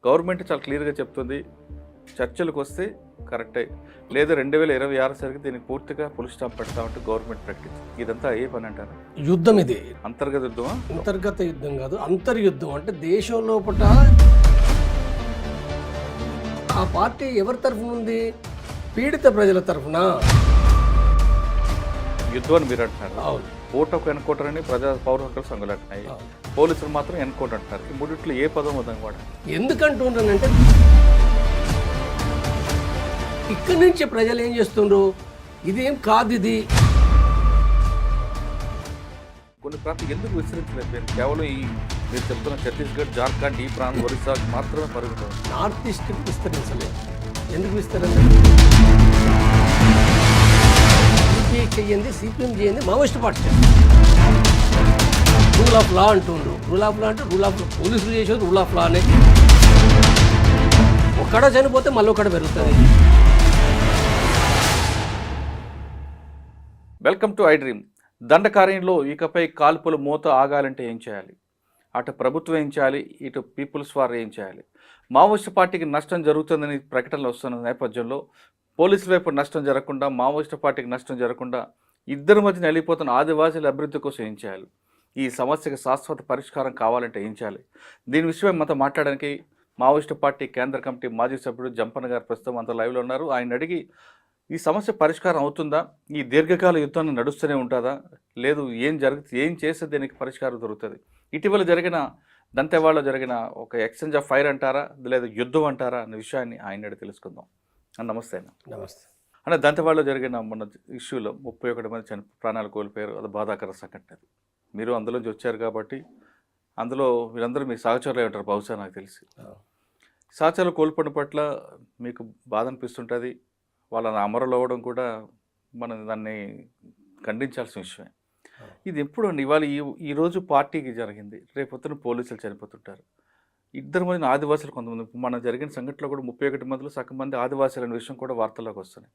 Government చాలా క్లియర్గా చెప్తుంది, చర్చలకు వస్తే కరెక్టే, లేదా 2026 సరికి దీనికి పూర్తిగా ఫుల్ స్టాప్ పెడతామంటూ గవర్నమెంట్ ప్రకటించింది. ఇదంతా ఏ పని అంటారు? యుద్ధం ఇది. అంతర్గత యుద్ధమా? అంతర్గత యుద్ధం కాదు, అంతర్యుద్ధం. అంటే దేశం లోపల ఆ పార్టీ ఎవరి తరఫున ఉంది? పీడిత ప్రజల తరఫున యుద్ధం అని మీరు అంటున్నారు. అవును. ఓటకు ఎన్కౌంటర్ అని ప్రజా పౌర హక్కుల సంఘాలు అంటున్నాయి, పోలీసులు మాత్రం ఎన్కౌంటర్ అంటున్నారు. ఈ మూడిట్లో ఏ పదం వద్దాం వాడు? ఎందుకంటున్నానంటే ఇక్కడి నుంచి ప్రజలు ఏం చేస్తుండ్రు, ఇదేం కాదు ఇది. కొన్ని ప్రాంతాలు ఎందుకు విస్తరించలేదు? కేవలం ఈ మీరు చెప్తున్న ఛత్తీస్గఢ్, జార్ఖండ్, ఈ ప్రాంతం, ఒరిస్సా మాత్రమే పరుగుతుంది. నార్త్ ఈస్ట్ విస్తరించలేదు. ఎందుకు విస్తరించలేదు? సిపిఐ చెయ్యింది, సిపిఎం చేయండి, Maoist party rule of law అంటుండ్రు. రూల్ ఆఫ్ లా అంటే రూల్ ఆఫ్ పోలీసులు చేసేది రూల్ ఆఫ్ లా అనేది. ఒక్కడ చనిపోతే మళ్ళీ ఒకడ పెరుగుతుంది. Welcome to iDream. దండకార్యంలో ఇకపై కాల్పుల మూత ఆగాలంటే ఏం చేయాలి? అటు ప్రభుత్వం ఏం చేయాలి, ఇటు పీపుల్స్ వార్ ఏం చేయాలి? మావోయిస్ట్ పార్టీకి నష్టం జరుగుతుందని ప్రకటనలు వస్తున్న నేపథ్యంలో పోలీసుల వైపు నష్టం జరగకుండా, మావోయిస్ట్ పార్టీకి నష్టం జరగకుండా ఇద్దరి మధ్యన వెళ్ళిపోతున్న ఆదివాసీల అభివృద్ధి కోసం ఏం చేయాలి? ఈ సమస్యకు శాశ్వత పరిష్కారం కావాలంటే ఏం చేయాలి? దీని విషయమై మనతో మాట్లాడడానికి మావోయిస్ట్ పార్టీ కేంద్ర కమిటీ మాజీ సభ్యుడు జంపన్న గారు ప్రస్తుతం మనతో లైవ్లో ఉన్నారు. ఆయన అడిగి ఈ సమస్య పరిష్కారం అవుతుందా, ఈ దీర్ఘకాల యుద్ధాన్ని నడుస్తూనే ఉంటుందా, లేదు ఏం చేస్తే దీనికి పరిష్కారం దొరుకుతుంది? ఇటీవల జరిగిన దంతెవాడలో జరిగిన ఒక ఎక్స్చేంజ్ ఆఫ్ ఫైర్ అంటారా, లేదా యుద్ధం అంటారా అనే విషయాన్ని ఆయన అడిగి తెలుసుకుందాం. నమస్తే అన్న. నమస్తే అంటే దంతెవాడలో జరిగిన మన ఇష్యూలో 31 మంది ప్రాణాలు కోల్పోయారు. అది బాధాకర సంఘటన. మీరు అందులోంచి వచ్చారు కాబట్టి అందులో వీళ్ళందరూ మీ సహచరులే ఉంటారు బహుశా, నాకు తెలిసి. సహచరులు కోల్పోయిన పట్ల మీకు బాధ అనిపిస్తుంటుంది. వాళ్ళని అమరులు అవ్వడం కూడా మనం దాన్ని ఖండించాల్సిన విషయమే. ఇది ఎప్పుడు అండి? ఇవాళ ఈరోజు పార్టీకి జరిగింది, రేపొద్దున పోలీసులు చనిపోతుంటారు. ఇద్దరు మంది ఆదివాసులు, కొంతమంది మన జరిగిన సంఘటనలో కూడా 31 మందిలో సగం మంది ఆదివాసులు అనే విషయం కూడా వార్తల్లోకి వస్తున్నాయి.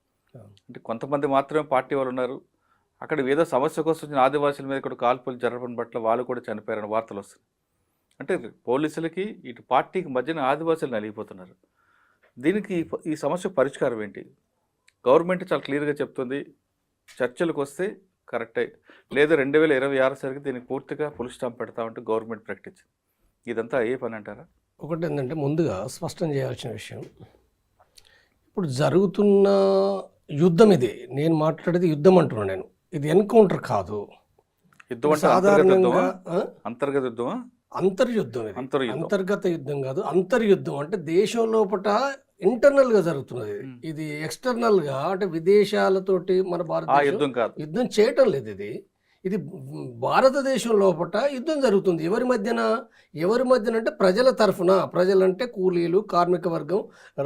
అంటే కొంతమంది మాత్రమే పార్టీ వాళ్ళు ఉన్నారు, అక్కడ ఏదో సమస్య కోసం వచ్చిన ఆదివాసుల మీద కూడా కాల్పులు జరగడం పట్ల వాళ్ళు కూడా చనిపోయారని వార్తలు వస్తున్నాయి. అంటే పోలీసులకి ఇటు పార్టీకి మధ్యన ఆదివాసులు నలిగిపోతున్నారు. దీనికి ఈ సమస్య పరిష్కారం ఏంటి? గవర్నమెంట్ చాలా క్లియర్గా చెప్తుంది, చర్చలకు వస్తే కరెక్టే, లేదా 2026 సరికి దీనికి పూర్తిగా ఫుల్ స్టాప్ పెడతామంటూ గవర్నమెంట్ ప్రకటించింది. ఇదంతా ఏ పని అంటారా? ఒకటి ఏంటంటే ముందుగా స్పష్టం చేయాల్సిన విషయం, ఇప్పుడు జరుగుతున్న యుద్ధం ఇది. నేను మాట్లాడేది యుద్ధం అంటున్నాను. నేను ఇది ఎన్కౌంటర్ కాదు. యుద్ధం అంటే సాధారణంగా అంతర్గత యుద్ధమా? అంతర్యుద్ధం. ఇది అంతర్గత యుద్ధం కాదు, అంతర్యుద్ధం. అంటే దేశం లోపల ఇంటర్నల్గా జరుగుతున్నది. ఇది ఎక్స్టర్నల్గా అంటే విదేశాలతోటి మన భారతదేశం యుద్ధం చేయటం లేదు. ఇది భారతదేశం లోపల యుద్ధం జరుగుతుంది. ఎవరి మధ్యన అంటే ప్రజల తరఫున. ప్రజలంటే కూలీలు, కార్మిక వర్గం,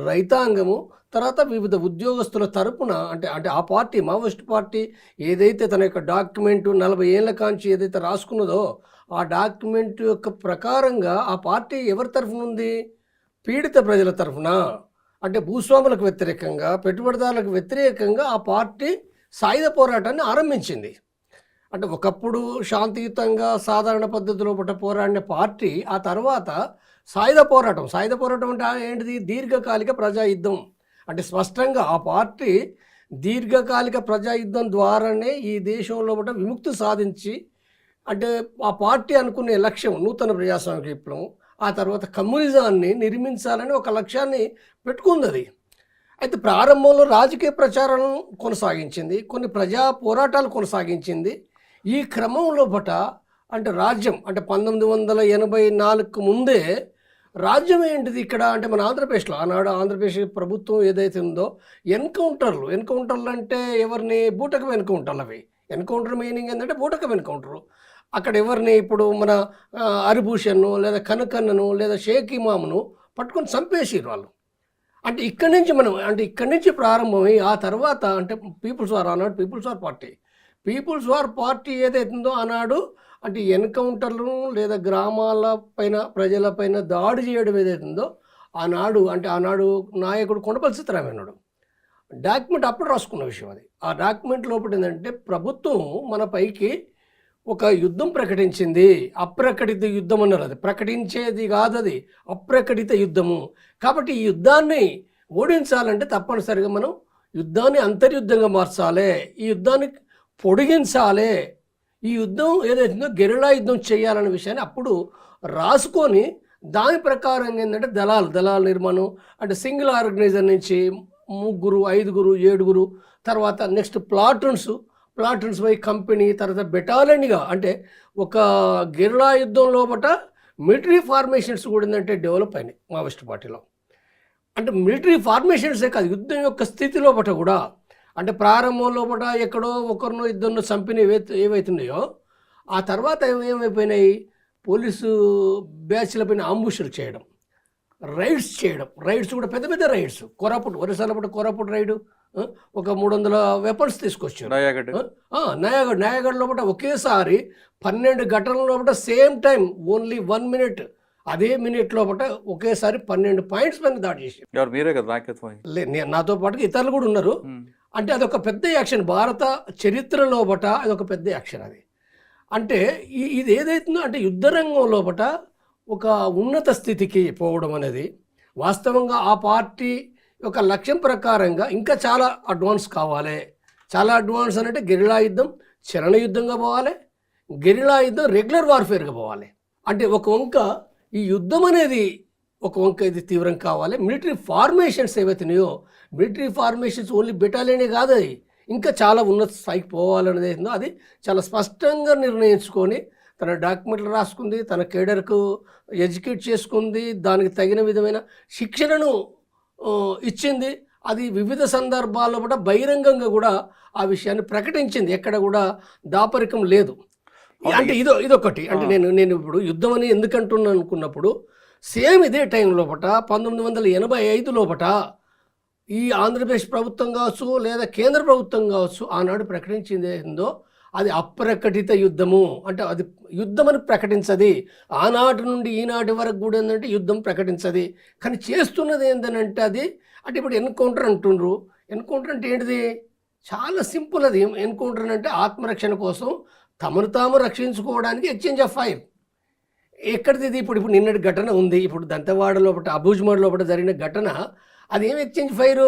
రైతాంగము, తర్వాత వివిధ ఉద్యోగస్తుల తరపున. అంటే ఆ పార్టీ, మావోయిస్ట్ పార్టీ ఏదైతే తన యొక్క డాక్యుమెంట్ 40 ఏళ్ల కాంచి ఏదైతే రాసుకున్నదో ఆ డాక్యుమెంట్ యొక్క ప్రకారంగా ఆ పార్టీ ఎవరి తరఫున ఉంది? పీడిత ప్రజల తరఫున. అంటే భూస్వాములకు వ్యతిరేకంగా, పెట్టుబడిదారులకు వ్యతిరేకంగా ఆ పార్టీ సాయుధ పోరాటాన్ని ఆరంభించింది. అంటే ఒకప్పుడు శాంతియుతంగా సాధారణ పద్ధతిలో పోరాడిన పార్టీ ఆ తర్వాత సాయుధ పోరాటం అంటే ఏంటిది? దీర్ఘకాలిక ప్రజాయుద్ధం. అంటే స్పష్టంగా ఆ పార్టీ దీర్ఘకాలిక ప్రజాయుద్ధం ద్వారానే ఈ దేశంలో విముక్తి సాధించి, అంటే ఆ పార్టీ అనుకునే లక్ష్యం నూతన ప్రజాస్వామిక విప్లవం, ఆ తర్వాత కమ్యూనిజాన్ని నిర్మించాలని ఒక లక్ష్యాన్ని పెట్టుకుంది అది. అయితే ప్రారంభంలో రాజకీయ ప్రచారం కొనసాగించింది, కొన్ని ప్రజా పోరాటాలు కొనసాగించింది. ఈ క్రమంలో అంటే రాజ్యం, అంటే 1984కు ముందే రాజ్యం ఏంటిది ఇక్కడ అంటే మన ఆంధ్రప్రదేశ్లో, ఆనాడు ఆంధ్రప్రదేశ్ ప్రభుత్వం ఏదైతే ఉందో ఎన్కౌంటర్లు అంటే ఎవరిని? బూటకం ఎన్కౌంటర్లు. అవి ఎన్కౌంటర్ మీనింగ్ ఏంటంటే బూటకం ఎన్కౌంటరు. అక్కడ ఎవరిని? ఇప్పుడు మన హరిభూషణ్ను, లేదా కనకన్నను, లేదా షేక్ ఇమామును పట్టుకొని చంపేసారు వాళ్ళు. అంటే ఇక్కడి నుంచి ప్రారంభమై ఆ తర్వాత అంటే పీపుల్స్ వార్, ఆనాడు పీపుల్స్ వార్ పార్టీ ఏదైతుందో ఆనాడు అంటే ఎన్కౌంటర్లను లేదా గ్రామాల పైన ప్రజలపైన దాడి చేయడం ఏదైతుందో ఆనాడు నాయకుడు కొండపల్లి సీతారామయ్య డాక్యుమెంట్ అప్పుడు రాసుకున్న విషయం అది. ఆ డాక్యుమెంట్ లోపల ఏంటంటే ప్రభుత్వం మన పైకి ఒక యుద్ధం ప్రకటించింది. అప్రకటిత యుద్ధం అన్నారు. అది ప్రకటించేది కాదు, అది అప్రకటిత యుద్ధము. కాబట్టి ఈ యుద్ధాన్ని ఓడించాలంటే తప్పనిసరిగా మనం యుద్ధాన్ని అంతర్యుద్ధంగా మార్చాలి, ఈ యుద్ధాన్ని పొడిగించాలి, ఈ యుద్ధం ఏదైతుందో గెరిలా యుద్ధం చేయాలనే విషయాన్ని అప్పుడు రాసుకొని దాని ప్రకారం ఏంటంటే దళాల నిర్మాణం అంటే సింగిల్ ఆర్గనైజర్ నుంచి 3, 5, 7 తర్వాత నెక్స్ట్ ప్లాటూన్స్ బై కంపెనీ, తర్వాత బెటాలియన్గా అంటే ఒక గెరిలా యుద్ధం లోపల మిలిటరీ ఫార్మేషన్స్ కూడా ఏంటంటే డెవలప్ అయినాయి మావోయిస్ట్ పార్టీలో. అంటే మిలిటరీ ఫార్మేషన్సే కాదు, యుద్ధం యొక్క స్థితి లోపల కూడా అంటే ప్రారంభం లోపల ఎక్కడో ఒకరినో ఇద్దరినో చంపిన ఏవైతున్నాయో ఆ తర్వాత ఏమైపోయినాయి, పోలీసు బ్యాచ్ల పైన అంబుషులు చేయడం, రైడ్స్ కూడా పెద్ద పెద్ద రైడ్స్. ఒరిస్సాలో కోరాపుట్ రైడు ఒక 300 వెపన్స్ తీసుకొచ్చారు. నయాగఢ్ లోపల ఒకేసారి 12 ఘటనల లోపల సేమ్ టైం ఓన్లీ 1 minute, అదే మినిట్ లోపల ఒకేసారి 12 పాయింట్స్ పైన దాడి చేశారు. నాతో పాటు ఇతరులు కూడా ఉన్నారు. అంటే అదొక పెద్ద యాక్షన్, భారత చరిత్ర లోపల అదొక పెద్ద యాక్షన్. అది అంటే ఇది ఏదైతుందో అంటే యుద్ధరంగం లోపల ఒక ఉన్నత స్థితికి పోవడం అనేది వాస్తవంగా ఆ పార్టీ యొక్క లక్ష్యం ప్రకారంగా ఇంకా చాలా అడ్వాన్స్ కావాలి. చాలా అడ్వాన్స్ అంటే గెరిలా యుద్ధం చరణ యుద్ధంగా పోవాలి, గెరిలా యుద్ధం రెగ్యులర్ వార్ఫేర్గా పోవాలి. అంటే ఒక వంక ఈ యుద్ధం అనేది ఒక వంక ఇది తీవ్రం కావాలి. మిలిటరీ ఫార్మేషన్స్ ఏవైతున్నాయో మిలిటరీ ఫార్మేషన్స్ ఓన్లీ బెటాలియనే కాదు, అది ఇంకా చాలా ఉన్నత స్థాయికి పోవాలనేది ఏందో అది చాలా స్పష్టంగా నిర్ణయించుకొని తన డాక్యుమెంట్లు రాసుకుంది, తన కేడర్కు ఎడ్యుకేట్ చేసుకుంది, దానికి తగిన విధమైన శిక్షణను ఇచ్చింది. అది వివిధ సందర్భాల్లో కూడా బహిరంగంగా కూడా ఆ విషయాన్ని ప్రకటించింది, ఎక్కడ కూడా దాపరికం లేదు. అంటే ఇదొకటి. అంటే నేను ఇప్పుడు యుద్ధం అని ఎందుకంటున్నాను అనుకున్నప్పుడు సేమ్ ఇదే టైం లోపల 1985 లోపల ఈ ఆంధ్రప్రదేశ్ ప్రభుత్వం కావచ్చు లేదా కేంద్ర ప్రభుత్వం కావచ్చు ఆనాడు ప్రకటించింది ఏందో అది అప్రకటిత యుద్ధము. అంటే అది యుద్ధం అని ప్రకటించది. ఆనాటి నుండి ఈనాటి వరకు కూడా ఏంటంటే యుద్ధం ప్రకటించది. కానీ చేస్తున్నది ఏంటంటే అది అంటే ఇప్పుడు ఎన్కౌంటర్ అంటుండ్రు. ఎన్కౌంటర్ అంటే ఏంటిది? చాలా సింపుల్. అది ఎన్కౌంటర్ అంటే ఆత్మరక్షణ కోసం తమను తాము రక్షించుకోవడానికి ఎక్స్చేంజ్ ఆఫ్ ఫైర్. ఎక్కడిది? ఇప్పుడు నిన్నటి ఘటన ఉంది. ఇప్పుడు దంతవాడ లోపల అబూజ్మాడ్ లోపల జరిగిన ఘటన అది ఏం ఎక్స్చేంజ్ ఫైర్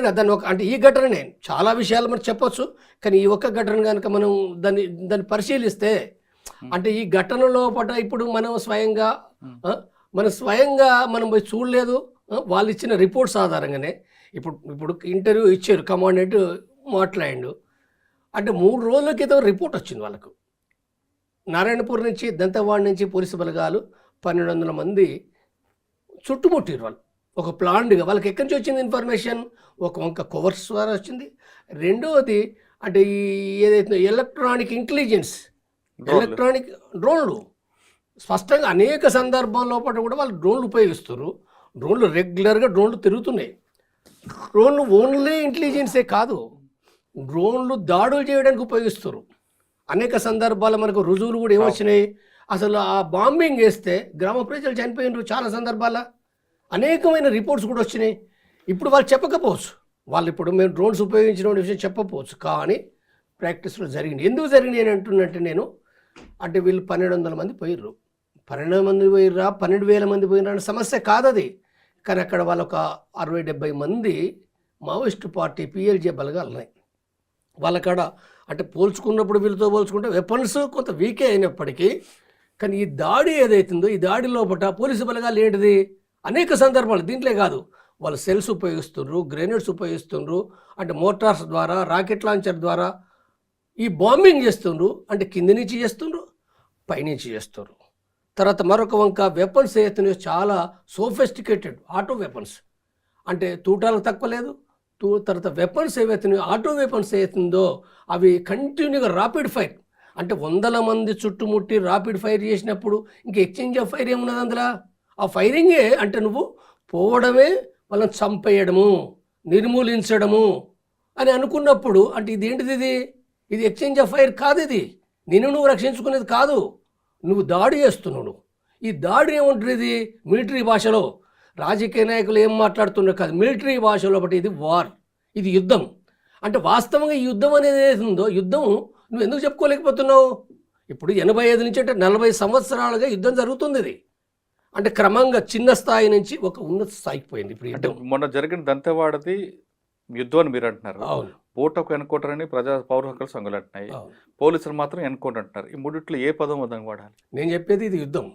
కదా. దాన్ని అంటే ఈ ఘటననే చాలా విషయాలు మనం చెప్పొచ్చు, కానీ ఈ ఒక్క ఘటన కనుక మనం దాన్ని పరిశీలిస్తే అంటే ఈ ఘటన లోపల ఇప్పుడు మనం స్వయంగా మనం పోయి చూడలేదు, వాళ్ళు ఇచ్చిన రిపోర్ట్స్ ఆధారంగానే ఇప్పుడు ఇంటర్వ్యూ ఇచ్చారు, కమాండెంట్ మాట్లాడిండు. అంటే 3 రోజుల క్రితం రిపోర్ట్ వచ్చింది వాళ్ళకు. నారాయణపూర్ నుంచి దంతవాడ నుంచి పోలీసు బలగాలు 1200 మంది చుట్టుముట్టారు వాళ్ళు ఒక ప్లాన్డ్గా. వాళ్ళకి ఎక్కడి నుంచి వచ్చింది ఇన్ఫర్మేషన్? ఒక వంక కవర్స్ ద్వారా వచ్చింది. రెండవది అంటే ఈ ఏదైతే ఎలక్ట్రానిక్ ఇంటెలిజెన్స్, ఎలక్ట్రానిక్ డ్రోన్లు స్పష్టంగా అనేక సందర్భాల్లో పాటు కూడా వాళ్ళు డ్రోన్లు ఉపయోగిస్తారు. డ్రోన్లు రెగ్యులర్గా తిరుగుతున్నాయి. డ్రోన్లు ఓన్లీ ఇంటెలిజెన్సే కాదు, డ్రోన్లు దాడులు చేయడానికి ఉపయోగిస్తారు. అనేక సందర్భాలు మనకు రుజువులు కూడా ఏమొచ్చినాయి, అసలు ఆ బాంబింగ్ వేస్తే గ్రామ ప్రజలు చనిపోయినారు చాలా సందర్భాల. అనేకమైన రిపోర్ట్స్ కూడా వచ్చినాయి. ఇప్పుడు వాళ్ళు చెప్పకపోవచ్చు, వాళ్ళు ఇప్పుడు మేము డ్రోన్స్ ఉపయోగించిన విషయం చెప్పకపోవచ్చు, కానీ ప్రాక్టీస్లో జరిగింది. ఎందుకు జరిగింది అని అంటున్నట్టు నేను అంటే వీళ్ళు 1200 మంది పోయిర్రు. 12 మంది పోయిర్రా 12,000 మంది పోయిర్రా అనే సమస్య కాదది. కానీ అక్కడ వాళ్ళు ఒక 60-70 మంది మావోయిస్టు పార్టీ పిఎల్జే బలగాలు ఉన్నాయి వాళ్ళకాడ. అంటే పోల్చుకున్నప్పుడు వీళ్ళతో పోల్చుకుంటే వెపన్స్ కొంత వీకే అయినప్పటికీ కానీ ఈ దాడి ఏదైతుందో ఈ దాడి లోపల పోలీసు బలగాలు ఏంటిది అనేక సందర్భాలు దీంట్లో కాదు, వాళ్ళు సెల్స్ ఉపయోగిస్తుండ్రు, గ్రెనేడ్స్ ఉపయోగిస్తుండ్రు, అంటే మోటార్స్ ద్వారా రాకెట్ లాంచర్ ద్వారా ఈ బాంబింగ్ చేస్తుండ్రు. అంటే కింది నుంచి చేస్తుండ్రు, పైనుంచి చేస్తుండ్రు. తర్వాత మరొక వంక వెపన్స్ ఏతున్నాయో చాలా సోఫిస్టికేటెడ్ ఆటో వెపన్స్, అంటే తూటాలకు తక్కువ లేదు. తర్వాత వెపన్స్ ఏవైతున్నాయో ఆటో వెపన్స్ ఏతుందో అవి కంటిన్యూగా రాపిడ్ ఫైర్, అంటే 100 మంది చుట్టుముట్టి రాపిడ్ ఫైర్ చేసినప్పుడు ఇంక ఎక్స్చేంజ్ ఆఫ్ ఫైర్ ఏమున్నది అందులో? ఆ ఫైరింగే అంటే నువ్వు పోవడమే వాళ్ళని చంపేయడము, నిర్మూలించడము అని అనుకున్నప్పుడు అంటే ఇదేంటిది? ఇది ఎక్స్చేంజ్ ఆఫ్ ఫైర్ కాదు, ఇది నువ్వు రక్షించుకునేది కాదు, నువ్వు దాడి చేస్తున్నావు. ఈ దాడి ఏముంటుంది? ఇది మిలిటరీ భాషలో రాజకీయ నాయకులు ఏం మాట్లాడుతున్నారు కాదు, మిలిటరీ భాషలో బట్టి ఇది వార్, ఇది యుద్ధం. అంటే వాస్తవంగా ఈ యుద్ధం అనేది ఏది ఉందో యుద్ధం నువ్వు ఎందుకు చెప్పుకోలేకపోతున్నావు? ఇప్పుడు 85 నుంచి అంటే 40 సంవత్సరాలుగా యుద్ధం జరుగుతుంది. ఇది అంటే క్రమంగా చిన్న స్థాయి నుంచి ఒక ఉన్నత స్థాయికి పోయింది. ఇప్పుడు అంటే మొన్న జరిగిన దంతెవాడది యుద్ధం అని మీరు అంటున్నారు. అవును, ఓటకు ఎన్కౌంటర్ అని పౌర హక్కుల సంఘాలు అంటున్నాయి, పోలీసులు మాత్రం ఎన్కౌంటర్ అంటున్నారు. ఈ మూడిట్లో ఏ పదం వద్దని వాడాలి? నేను చెప్పేది ఇది యుద్ధం.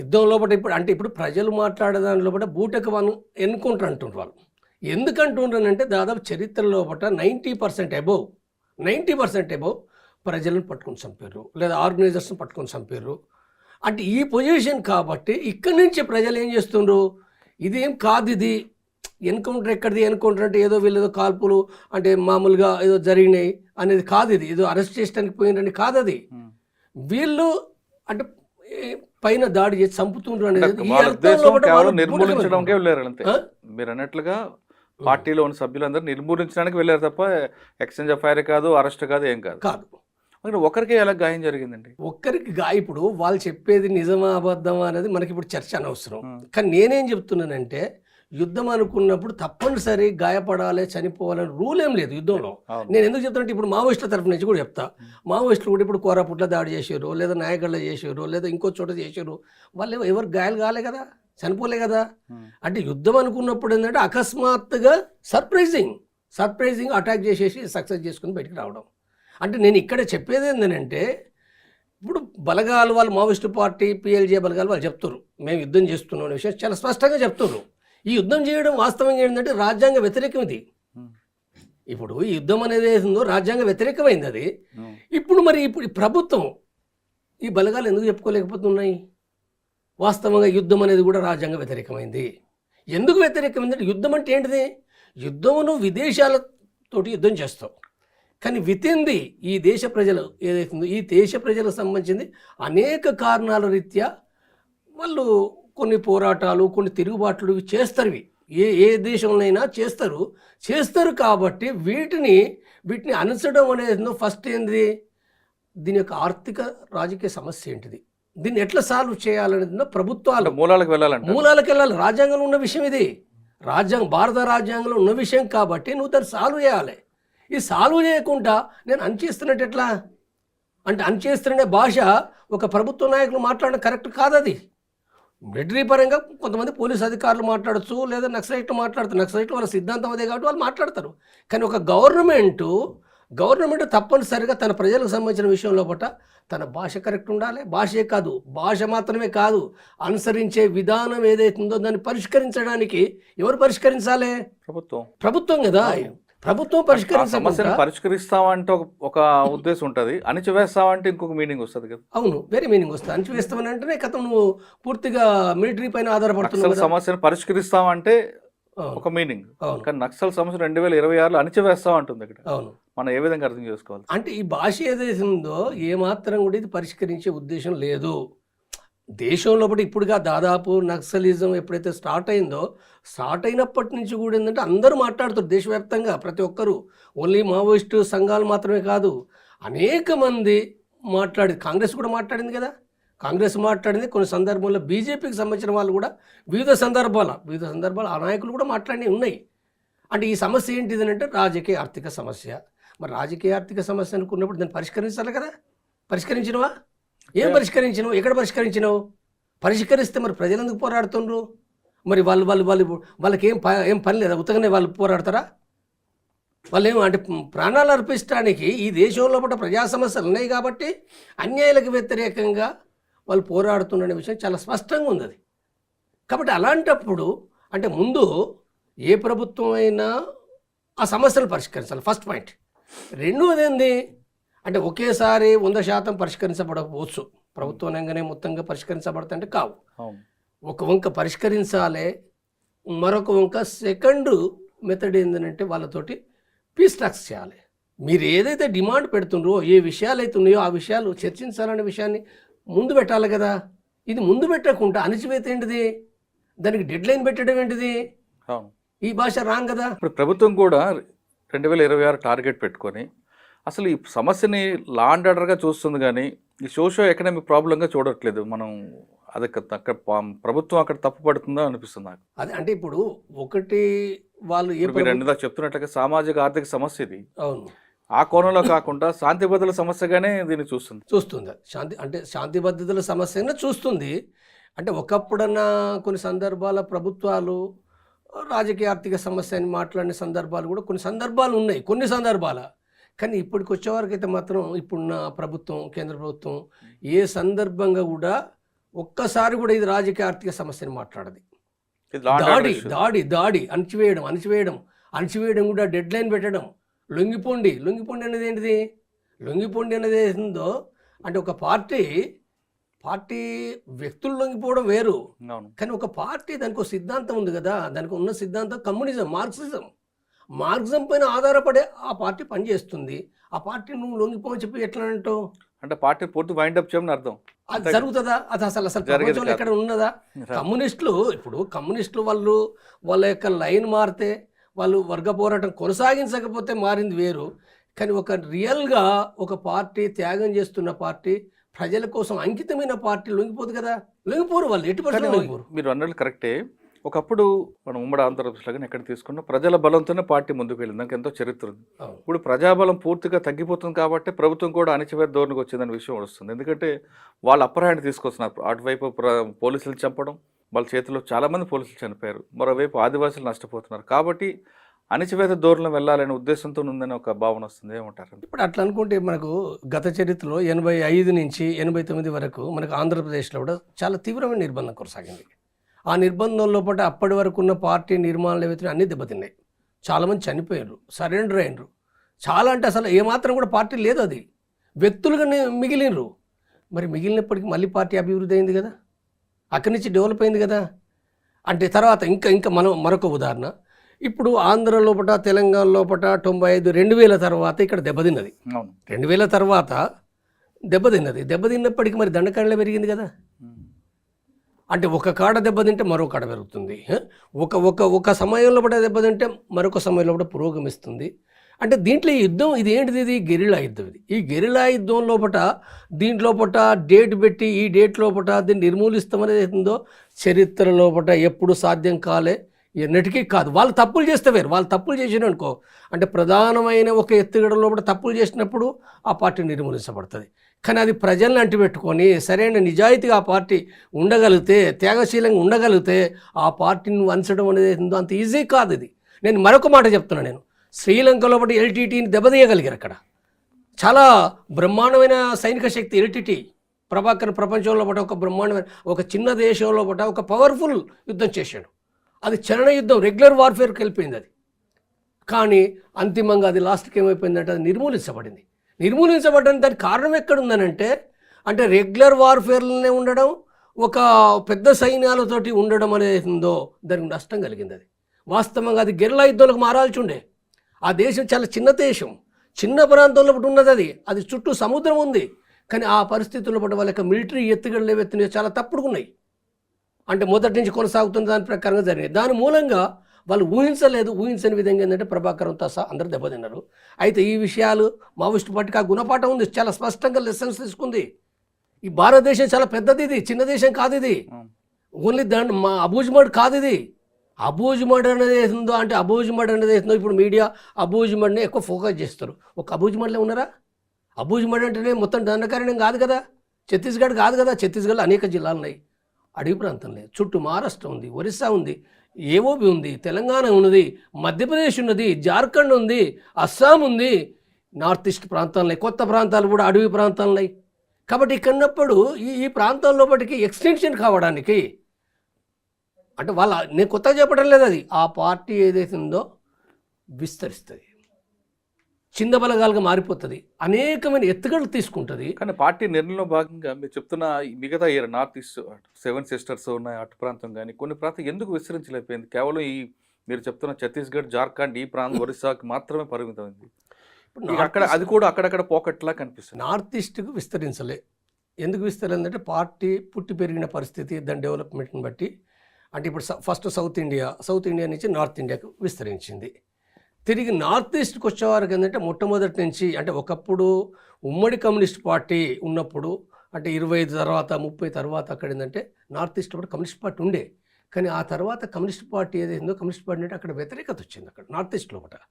యుద్ధం లోపల ఇప్పుడు అంటే ఇప్పుడు ప్రజలు మాట్లాడే దాని లోపల బూటకు వాళ్ళు ఎన్కౌంటర్ అంటుంటారు. వాళ్ళు ఎందుకంటుంటారంటే దాదాపు చరిత్ర లోపల 90% అబోవ్ ప్రజలను పట్టుకొని చంపారు, లేదా ఆర్గనైజర్స్ని పట్టుకొని చంపారు. అంటే ఈ పొజిషన్ కాబట్టి ఇక్కడి నుంచి ప్రజలు ఏం చేస్తుండ్రు, ఇదేం కాదు, ఇది ఎన్కౌంటర్ ఎక్కడిది, ఎన్కౌంటర్ అంటే ఏదో వీళ్ళు ఏదో కాల్పులు అంటే మామూలుగా ఏదో జరిగినాయి అనేది కాదు, ఇది ఏదో అరెస్ట్ చేయడానికి పోయిందని కాదు, అది వీళ్ళు అంటే పైన దాడి చేసి చంపుతుండ్రు అనేది నిర్మూలించడానికే వెళ్ళారు అంతే. మీరు అన్నట్లుగా పార్టీలో ఉన్న సభ్యులందరూ నిర్మూలించడానికి వెళ్ళారు తప్ప ఎక్స్చేంజ్ ఆఫ్ ఫైర్ కాదు, అరెస్ట్ కాదు, ఏం కాదు. ఒకరికి ఎలా గాయం జరిగిందండి? ఒక్కరికి ఇప్పుడు వాళ్ళు చెప్పేది నిజమా అబద్ధమా అనేది మనకి ఇప్పుడు చర్చ అనవసరం. కానీ నేనేం చెప్తున్నానంటే యుద్ధం అనుకున్నప్పుడు తప్పనిసరి గాయపడాలి, చనిపోవాలని రూల్ ఏం లేదు యుద్ధంలో. నేను ఎందుకు చెప్తానంటే ఇప్పుడు మావోయిస్టుల తరఫు నుంచి కూడా చెప్తా, మావోయిస్టులు కూడా ఇప్పుడు కోరాపుట్ల దాడి చేసారు, లేదా నాయగడ్డ చేసారు, లేదా ఇంకో చోట చేసారు, వాళ్ళు ఎవరు గాయాలు కాలే కదా, చనిపోలే కదా. అంటే యుద్ధం అనుకున్నప్పుడు ఏంటంటే అకస్మాత్తుగా సర్ప్రైజింగ్ అటాక్ చేసేసి సక్సెస్ చేసుకుని బయటికి రావడం. అంటే నేను ఇక్కడ చెప్పేది ఏంటంటే ఇప్పుడు బలగాలు వాళ్ళు మావోయిస్టు పార్టీ పిఎల్జే బలగాలు వాళ్ళు చెప్తారు మేము యుద్ధం చేస్తున్నాం అనే విషయం చాలా స్పష్టంగా చెప్తున్నారు. ఈ యుద్ధం చేయడం వాస్తవంగా ఏంటంటే రాజ్యాంగ వ్యతిరేకం. ఇది ఇప్పుడు ఈ యుద్ధం అనేది ఏందో రాజ్యాంగ వ్యతిరేకమైంది అది. ఇప్పుడు ఈ ప్రభుత్వం ఈ బలగాలు ఎందుకు చెప్పుకోలేకపోతున్నాయి? వాస్తవంగా యుద్ధం అనేది కూడా రాజ్యాంగ వ్యతిరేకమైంది. ఎందుకు వ్యతిరేకమైందంటే యుద్ధం అంటే ఏంటిది? యుద్ధమును విదేశాలతోటి యుద్ధం చేస్తావు, కానీ వితింది ఈ దేశ ప్రజలు ఏదైతుందో ఈ దేశ ప్రజలకు సంబంధించింది అనేక కారణాల రీత్యా వాళ్ళు కొన్ని పోరాటాలు, కొన్ని తిరుగుబాట్లు చేస్తారు. ఏ దేశంలోనైనా చేస్తారు కాబట్టి వీటిని అనసడం అనేది ఫస్ట్ ఏంది, దీని యొక్క ఆర్థిక రాజకీయ సమస్య ఏంటిది, దీన్ని ఎట్లా సాల్వ్ చేయాలనేది ప్రభుత్వాలు మూలాలకు వెళ్ళాలి. రాజ్యాంగంలో ఉన్న విషయం ఇది, భారత రాజ్యాంగంలో ఉన్న విషయం కాబట్టి నువ్వు దాన్ని సాల్వ్ చేయాలి. ఈ సాల్వ్ చేయకుండా నేను అణచేస్తున్నట్టు ఎట్లా అంటే అణచేస్తున్న భాష ఒక ప్రభుత్వ నాయకులు మాట్లాడడం కరెక్ట్ కాదు. అది మిలిటరీ పరంగా కొంతమంది పోలీస్ అధికారులు మాట్లాడచ్చు, లేదా నక్సలైట్లు మాట్లాడతారు, నక్సలైట్లు వాళ్ళ సిద్ధాంతం అదే కాబట్టి వాళ్ళు మాట్లాడతారు. కానీ ఒక గవర్నమెంట్ తప్పనిసరిగా తన ప్రజలకు సంబంధించిన విషయంలో పట్ల తన భాష కరెక్ట్ ఉండాలి. భాషే కాదు, భాష మాత్రమే కాదు, అనుసరించే విధానం ఏదైతుందో దాన్ని పరిష్కరించడానికి ఎవరు పరిష్కరించాలి? ప్రభుత్వం కదా. ప్రభుత్వం పరిష్కరిస్తామంటే ఒక ఉద్దేశం ఉంటుంది, అణిచివేస్తామంటే ఇంకొక మీనింగ్ వస్తుంది కదా. అవును, వేరే మీనింగ్ వస్తుంది. అణిచివేస్తామని అంటేనే కథ నువ్వు పూర్తిగా మిలిటరీ పైన ఆధారపడుతున్నావు. సమస్యను పరిష్కరిస్తామంటే ఒక మీనింగ్, కానీ నక్సల్ సమస్య 2026లో అణిచివేస్తామంటుంది ఇక్కడ. అవును, మనం ఏ విధంగా అర్థం చేసుకోవాలి? అంటే ఈ భాష ఏదైతే ఉందో ఏమాత్రం కూడా ఇది పరిష్కరించే ఉద్దేశం లేదు. దేశంలో ఇప్పుడుగా దాదాపు నక్సలిజం ఎప్పుడైతే స్టార్ట్ అయినప్పటి నుంచి కూడా ఏంటంటే అందరూ మాట్లాడుతారు దేశవ్యాప్తంగా, ప్రతి ఒక్కరు. ఓన్లీ మావోయిస్టు సంఘాలు మాత్రమే కాదు, అనేక మంది కాంగ్రెస్ కూడా మాట్లాడింది కదా. కాంగ్రెస్ మాట్లాడింది, కొన్ని సందర్భాల్లో బీజేపీకి సంబంధించిన వాళ్ళు కూడా వివిధ సందర్భాలు ఆ నాయకులు కూడా మాట్లాడి ఉన్నాయి. అంటే ఈ సమస్య ఏంటిది అంటే రాజకీయ ఆర్థిక సమస్య. మరి రాజకీయ ఆర్థిక సమస్య అనుకున్నప్పుడు దాన్ని పరిష్కరించాలి కదా. పరిష్కరించినవా? ఏం పరిష్కరించినావు? ఎక్కడ పరిష్కరించినావు? పరిష్కరిస్తే మరి ప్రజలు ఎందుకు పోరాడుతుండ్రు? మరి వాళ్ళకి ఏం పని లేదా? ఉత్తగానే వాళ్ళు పోరాడతారా? వాళ్ళు అంటే ప్రాణాలు అర్పించడానికి ఈ దేశంలో ప్రజా సమస్యలు ఉన్నాయి కాబట్టి అన్యాయాలకు వ్యతిరేకంగా వాళ్ళు పోరాడుతున్న విషయం చాలా స్పష్టంగా ఉంది అది. కాబట్టి అలాంటప్పుడు అంటే ముందు ఏ ప్రభుత్వం అయినా ఆ సమస్యలు పరిష్కరించాలి, ఫస్ట్ పాయింట్. రెండవది ఏంది అంటే ఒకేసారి 100% పరిష్కరించబడకపోవచ్చు. ప్రభుత్వం రంగానే మొత్తంగా పరిష్కరించబడతాయంటే కావు. ఒక వంక పరిష్కరించాలి, మరొక వంక సెకండ్ మెథడ్ ఏంటంటే వాళ్ళతోటి పీస్ టాక్స్ చేయాలి. మీరు ఏదైతే డిమాండ్ పెడుతుండ్రో, ఏ విషయాలు అయితే ఉన్నాయో ఆ విషయాలు చర్చించాలనే విషయాన్ని ముందు పెట్టాలి కదా. ఇది ముందు పెట్టకుండా అణిచివేత ఏంటిది, దానికి డెడ్ లైన్ పెట్టడం ఏంటిది? ఈ భాష రాంగ్ కదా. ఇప్పుడు ప్రభుత్వం కూడా 2026 టార్గెట్ పెట్టుకొని అసలు ఈ సమస్యని లా అండ్ ఆర్డర్గా చూస్తుంది, కానీ ఈ సోషో ఎకనామిక్ ప్రాబ్లంగా చూడట్లేదు. మనం అది అక్కడ ప్రభుత్వం అక్కడ తప్పు పడుతుందో అనిపిస్తుంది నాకు. అదే అంటే ఇప్పుడు ఒకటి వాళ్ళు చెప్తున్నట్లుగా సామాజిక ఆర్థిక సమస్య ఇది. అవును, ఆ కోణంలో కాకుండా శాంతి భద్రతల సమస్యగానే దీన్ని చూస్తుంది శాంతి భద్రతల సమస్యను చూస్తుంది. అంటే ఒకప్పుడన్నా కొన్ని సందర్భాల ప్రభుత్వాలు రాజకీయ ఆర్థిక సమస్య అని మాట్లాడిన సందర్భాలు కూడా కొన్ని సందర్భాలు ఉన్నాయి, కొన్ని సందర్భాల. కానీ ఇప్పటికి వచ్చేవారికైతే మాత్రం ఇప్పుడున్న ప్రభుత్వం, కేంద్ర ప్రభుత్వం ఏ సందర్భంగా కూడా ఒక్కసారి కూడా ఇది రాజకీయ ఆర్థిక సమస్యని మాట్లాడది. దాడి అణచివేయడం కూడా డెడ్ లైన్ పెట్టడం. లొంగిపోండి అనేది ఏంటిది? లొంగిపోండి అనేది ఏందో అంటే ఒక పార్టీ వ్యక్తులు లొంగిపోవడం వేరు, కానీ ఒక పార్టీ దానికి ఒక సిద్ధాంతం ఉంది కదా. దానికి ఉన్న సిద్ధాంతం కమ్యూనిజం, మార్క్సిజం పైన ఆధారపడే ఆ పార్టీ పనిచేస్తుంది. ఆ పార్టీ నువ్వు లొంగిపోని చెప్పి ఎట్లా అంటావు? అంటే పార్టీ పూర్తి వైండ్ అప్ చేయమని అర్థం. అది జరుగుతుందా? అది అసలు ప్రపంచంలో ఎక్కడ ఉన్నదా? కమ్యూనిస్టులు వాళ్ళ యొక్క లైన్ మారితే, వాళ్ళు వర్గ పోరాటం కొనసాగించకపోతే మారింది వేరు. కానీ ఒక రియల్గా ఒక పార్టీ త్యాగం చేస్తున్న పార్టీ, ప్రజల కోసం అంకితమైన పార్టీ లొంగిపోదు కదా. లొంగిపోరు వాళ్ళు, ఎట్టి పరిస్థితుల్లో లొంగిపోరు. మీరు అన్నట్లు కరెక్టే. ఒకప్పుడు మనం ఉమ్మడి ఆంధ్రప్రదేశ్లో కానీ ఎక్కడ తీసుకున్నా ప్రజల బలంతోనే పార్టీ ముందుకు వెళ్ళింది. దానికి ఎంతో చరిత్ర ఉంది. ఇప్పుడు ప్రజాబలం పూర్తిగా తగ్గిపోతుంది కాబట్టి ప్రభుత్వం కూడా అణచివేత ధోరణికి వచ్చిందనే విషయం వస్తుంది. ఎందుకంటే వాళ్ళు అప్పర్ హ్యాండ్ తీసుకొస్తున్నారు. అటువైపు పోలీసులు చంపడం, వాళ్ళ చేతిలో చాలామంది పోలీసులు చనిపోయారు, మరోవైపు ఆదివాసులు నష్టపోతున్నారు. కాబట్టి అణచివేత ధోరణిలో వెళ్ళాలనే ఉద్దేశంతో ఉందని ఒక భావన వస్తుంది. ఏమంటారు? ఇప్పుడు అట్లా అనుకుంటే మనకు గత చరిత్రలో 85 నుంచి 89 వరకు మనకు ఆంధ్రప్రదేశ్లో కూడా చాలా తీవ్రమైన నిర్బంధం కొనసాగింది. ఆ నిర్బంధం లోపల అప్పటి వరకు ఉన్న పార్టీ నిర్మాణాలు ఏవైతే అన్నీ దెబ్బతిన్నాయి. చాలామంది చనిపోయారు, సరెండర్ అయినరు. చాలా అంటే అసలు ఏమాత్రం కూడా పార్టీ లేదు, అది వ్యక్తులుగా మిగిలినరు. మరి మిగిలినప్పటికీ మళ్ళీ పార్టీ అభివృద్ధి అయింది కదా, అక్కడి నుంచి డెవలప్ అయింది కదా. అంటే తర్వాత ఇంకా మరొక ఉదాహరణ, ఇప్పుడు ఆంధ్ర లోపల, తెలంగాణ లోపల 95, 2000 తర్వాత ఇక్కడ దెబ్బతిన్నది. 2000 తర్వాత దెబ్బతిన్నప్పటికీ మరి దండకాండలే పెరిగింది కదా. అంటే ఒక కాడ దెబ్బతింటే మరో కాడ పెరుగుతుంది. ఒక సమయంలో కూడా దెబ్బతింటే మరొక సమయంలో కూడా పురోగమిస్తుంది. అంటే దీంట్లో ఈ యుద్ధం ఇది ఏంటిది? ఇది గెరిలా యుద్ధం. ఈ గెరిలా యుద్ధం లోపల దీంట్లోపట డేట్ పెట్టి ఈ డేట్ లోపల దీన్ని నిర్మూలిస్తామనేది ఏందో చరిత్ర లోపల ఎప్పుడు సాధ్యం కాలే, ఎన్నటికీ కాదు. వాళ్ళు తప్పులు చేస్తే వేరు. వాళ్ళు తప్పులు చేసిన అనుకో, అంటే ప్రధానమైన ఒక ఎత్తుగడ లోపల తప్పులు చేసినప్పుడు ఆ పార్టీ నిర్మూలించబడుతుంది. కానీ అది ప్రజల్ని అంటిపెట్టుకొని సరైన నిజాయితీగా ఆ పార్టీ ఉండగలిగితే, త్యాగశీలంగా ఉండగలిగితే ఆ పార్టీని వంచడం అనేది ఏందో అంత ఈజీ కాదు. ఇది నేను మరొక మాట చెప్తున్నాను. నేను శ్రీలంకలో ఒకటి ఎల్టీటీని దెబ్బతీయగలిగారు. అక్కడ చాలా బ్రహ్మాండమైన సైనిక శక్తి ఎల్టీటీ. ప్రభాకర్ ప్రపంచంలో పట ఒక బ్రహ్మాండమైన, ఒక చిన్న దేశంలో పట ఒక పవర్ఫుల్ యుద్ధం చేశాడు. అది చరణ యుద్ధం, రెగ్యులర్ వార్ఫేర్కి వెళ్ళిపోయింది అది. కానీ అంతిమంగా అది లాస్ట్కి ఏమైపోయిందంటే అది నిర్మూలించబడింది. దానికి కారణం ఎక్కడుందనంటే, అంటే రెగ్యులర్ వార్ఫేర్లోనే ఉండడం, ఒక పెద్ద సైన్యాలతోటి ఉండడం అనేది ఉందో దానికి నష్టం కలిగింది. అది వాస్తవంగా అది గెరిల్లా యుద్ధంలోకి మారాల్సి ఉండే. ఆ దేశం చాలా చిన్న దేశం, చిన్న ప్రాంతంలో ఉన్నది. అది చుట్టూ సముద్రం ఉంది. కానీ ఆ పరిస్థితుల్లో పట్టు వాళ్ళ యొక్క మిలిటరీ ఎత్తుగడలు ఏవెత్తినాయో చాలా తప్పుడుకున్నాయి. అంటే మొదటి నుంచి కొనసాగుతున్న దాని ప్రకారంగా జరిగింది. దాని మూలంగా వాళ్ళు ఊహించని విధంగా ఏంటంటే ప్రభాకరంతో సహా అందరూ దెబ్బతిన్నారు. అయితే ఈ విషయాలు మావోయిస్టు పార్టీకి ఆ గుణపాఠం ఉంది, చాలా స్పష్టంగా లెసన్స్ తీసుకుంది. ఈ భారతదేశం చాలా పెద్దది, ఇది చిన్న దేశం కాదు. ఇది ఓన్లీ మా అబూజ్మడ్ కాదు. ఇది అబూజ్మడ్ అనేది ఏందో, అంటే అబూజ్మడ్ అనేది ఏందో ఇప్పుడు మీడియా అబూజ్మడ్ని ఎక్కువ ఫోకస్ చేస్తారు. ఒక అబూజ్మడ్లో ఉన్నారా? అబూజ్మడ్ అంటేనే మొత్తం దండకారణ్యం కాదు కదా, ఛత్తీస్గఢ్ కాదు కదా. ఛత్తీస్గఢ్లో అనేక జిల్లాలు ఉన్నాయి, అడవి ప్రాంతం లేదు. చుట్టూ మహారాష్ట్ర ఉంది, ఒరిస్సా ఉంది, ఏఓబి ఉంది, తెలంగాణ ఉన్నది, మధ్యప్రదేశ్ ఉన్నది, జార్ఖండ్ ఉంది, అస్సాం ఉంది, నార్త్ ఈస్ట్ ప్రాంతాలు, కొత్త ప్రాంతాలు కూడా అడవి ప్రాంతాలు ఉన్నాయి. కాబట్టి ఇక్కడప్పుడు ఈ ప్రాంతాల్లోపటికి ఎక్స్టెన్షన్ కావడానికి, అంటే నేను కొత్తగా చెప్పడం లేదు, అది ఆ పార్టీ ఏదైతే ఉందో విస్తరిస్తుంది, చిన్న బలగాలుగా మారిపోతుంది, అనేకమైన ఎత్తుగడలు తీసుకుంటుంది. కానీ పార్టీ నిర్ణయంలో భాగంగా మీరు చెప్తున్న మిగతా నార్త్ ఈస్ట్ 7 సిస్టర్స్ ఉన్నాయి అటు ప్రాంతం, కానీ కొన్ని ప్రాంతం ఎందుకు విస్తరించలేకపోయింది? కేవలం ఈ మీరు చెప్తున్న ఛత్తీస్గఢ్, జార్ఖండ్, ఈ ప్రాంతం, ఒరిస్సాకి మాత్రమే పరిమితమైంది. అక్కడ అది కూడా అక్కడక్కడ పోకట్లా కనిపిస్తుంది. నార్త్ ఈస్ట్కు విస్తరించలే. ఎందుకు విస్తరిందంటే పార్టీ పుట్టి పెరిగిన పరిస్థితి, దాని డెవలప్మెంట్ని బట్టి. అంటే ఇప్పుడు ఫస్ట్ సౌత్ ఇండియా నుంచి నార్త్ ఇండియాకు విస్తరించింది. తిరిగి నార్త్ ఈస్ట్కి వచ్చేవారికి ఏంటంటే మొట్టమొదటి నుంచి, అంటే ఒకప్పుడు ఉమ్మడి కమ్యూనిస్ట్ పార్టీ ఉన్నప్పుడు, అంటే 25 తర్వాత 30 తర్వాత అక్కడ ఏంటంటే నార్త్ ఈస్ట్ కూడా కమ్యూనిస్ట్ పార్టీ ఉండే. కానీ ఆ తర్వాత కమ్యూనిస్ట్ పార్టీ ఏదైందో, కమ్యూనిస్ట్ పార్టీ అంటే అక్కడ వ్యతిరేకత వచ్చింది అక్కడ నార్త్ ఈస్ట్ లోపల.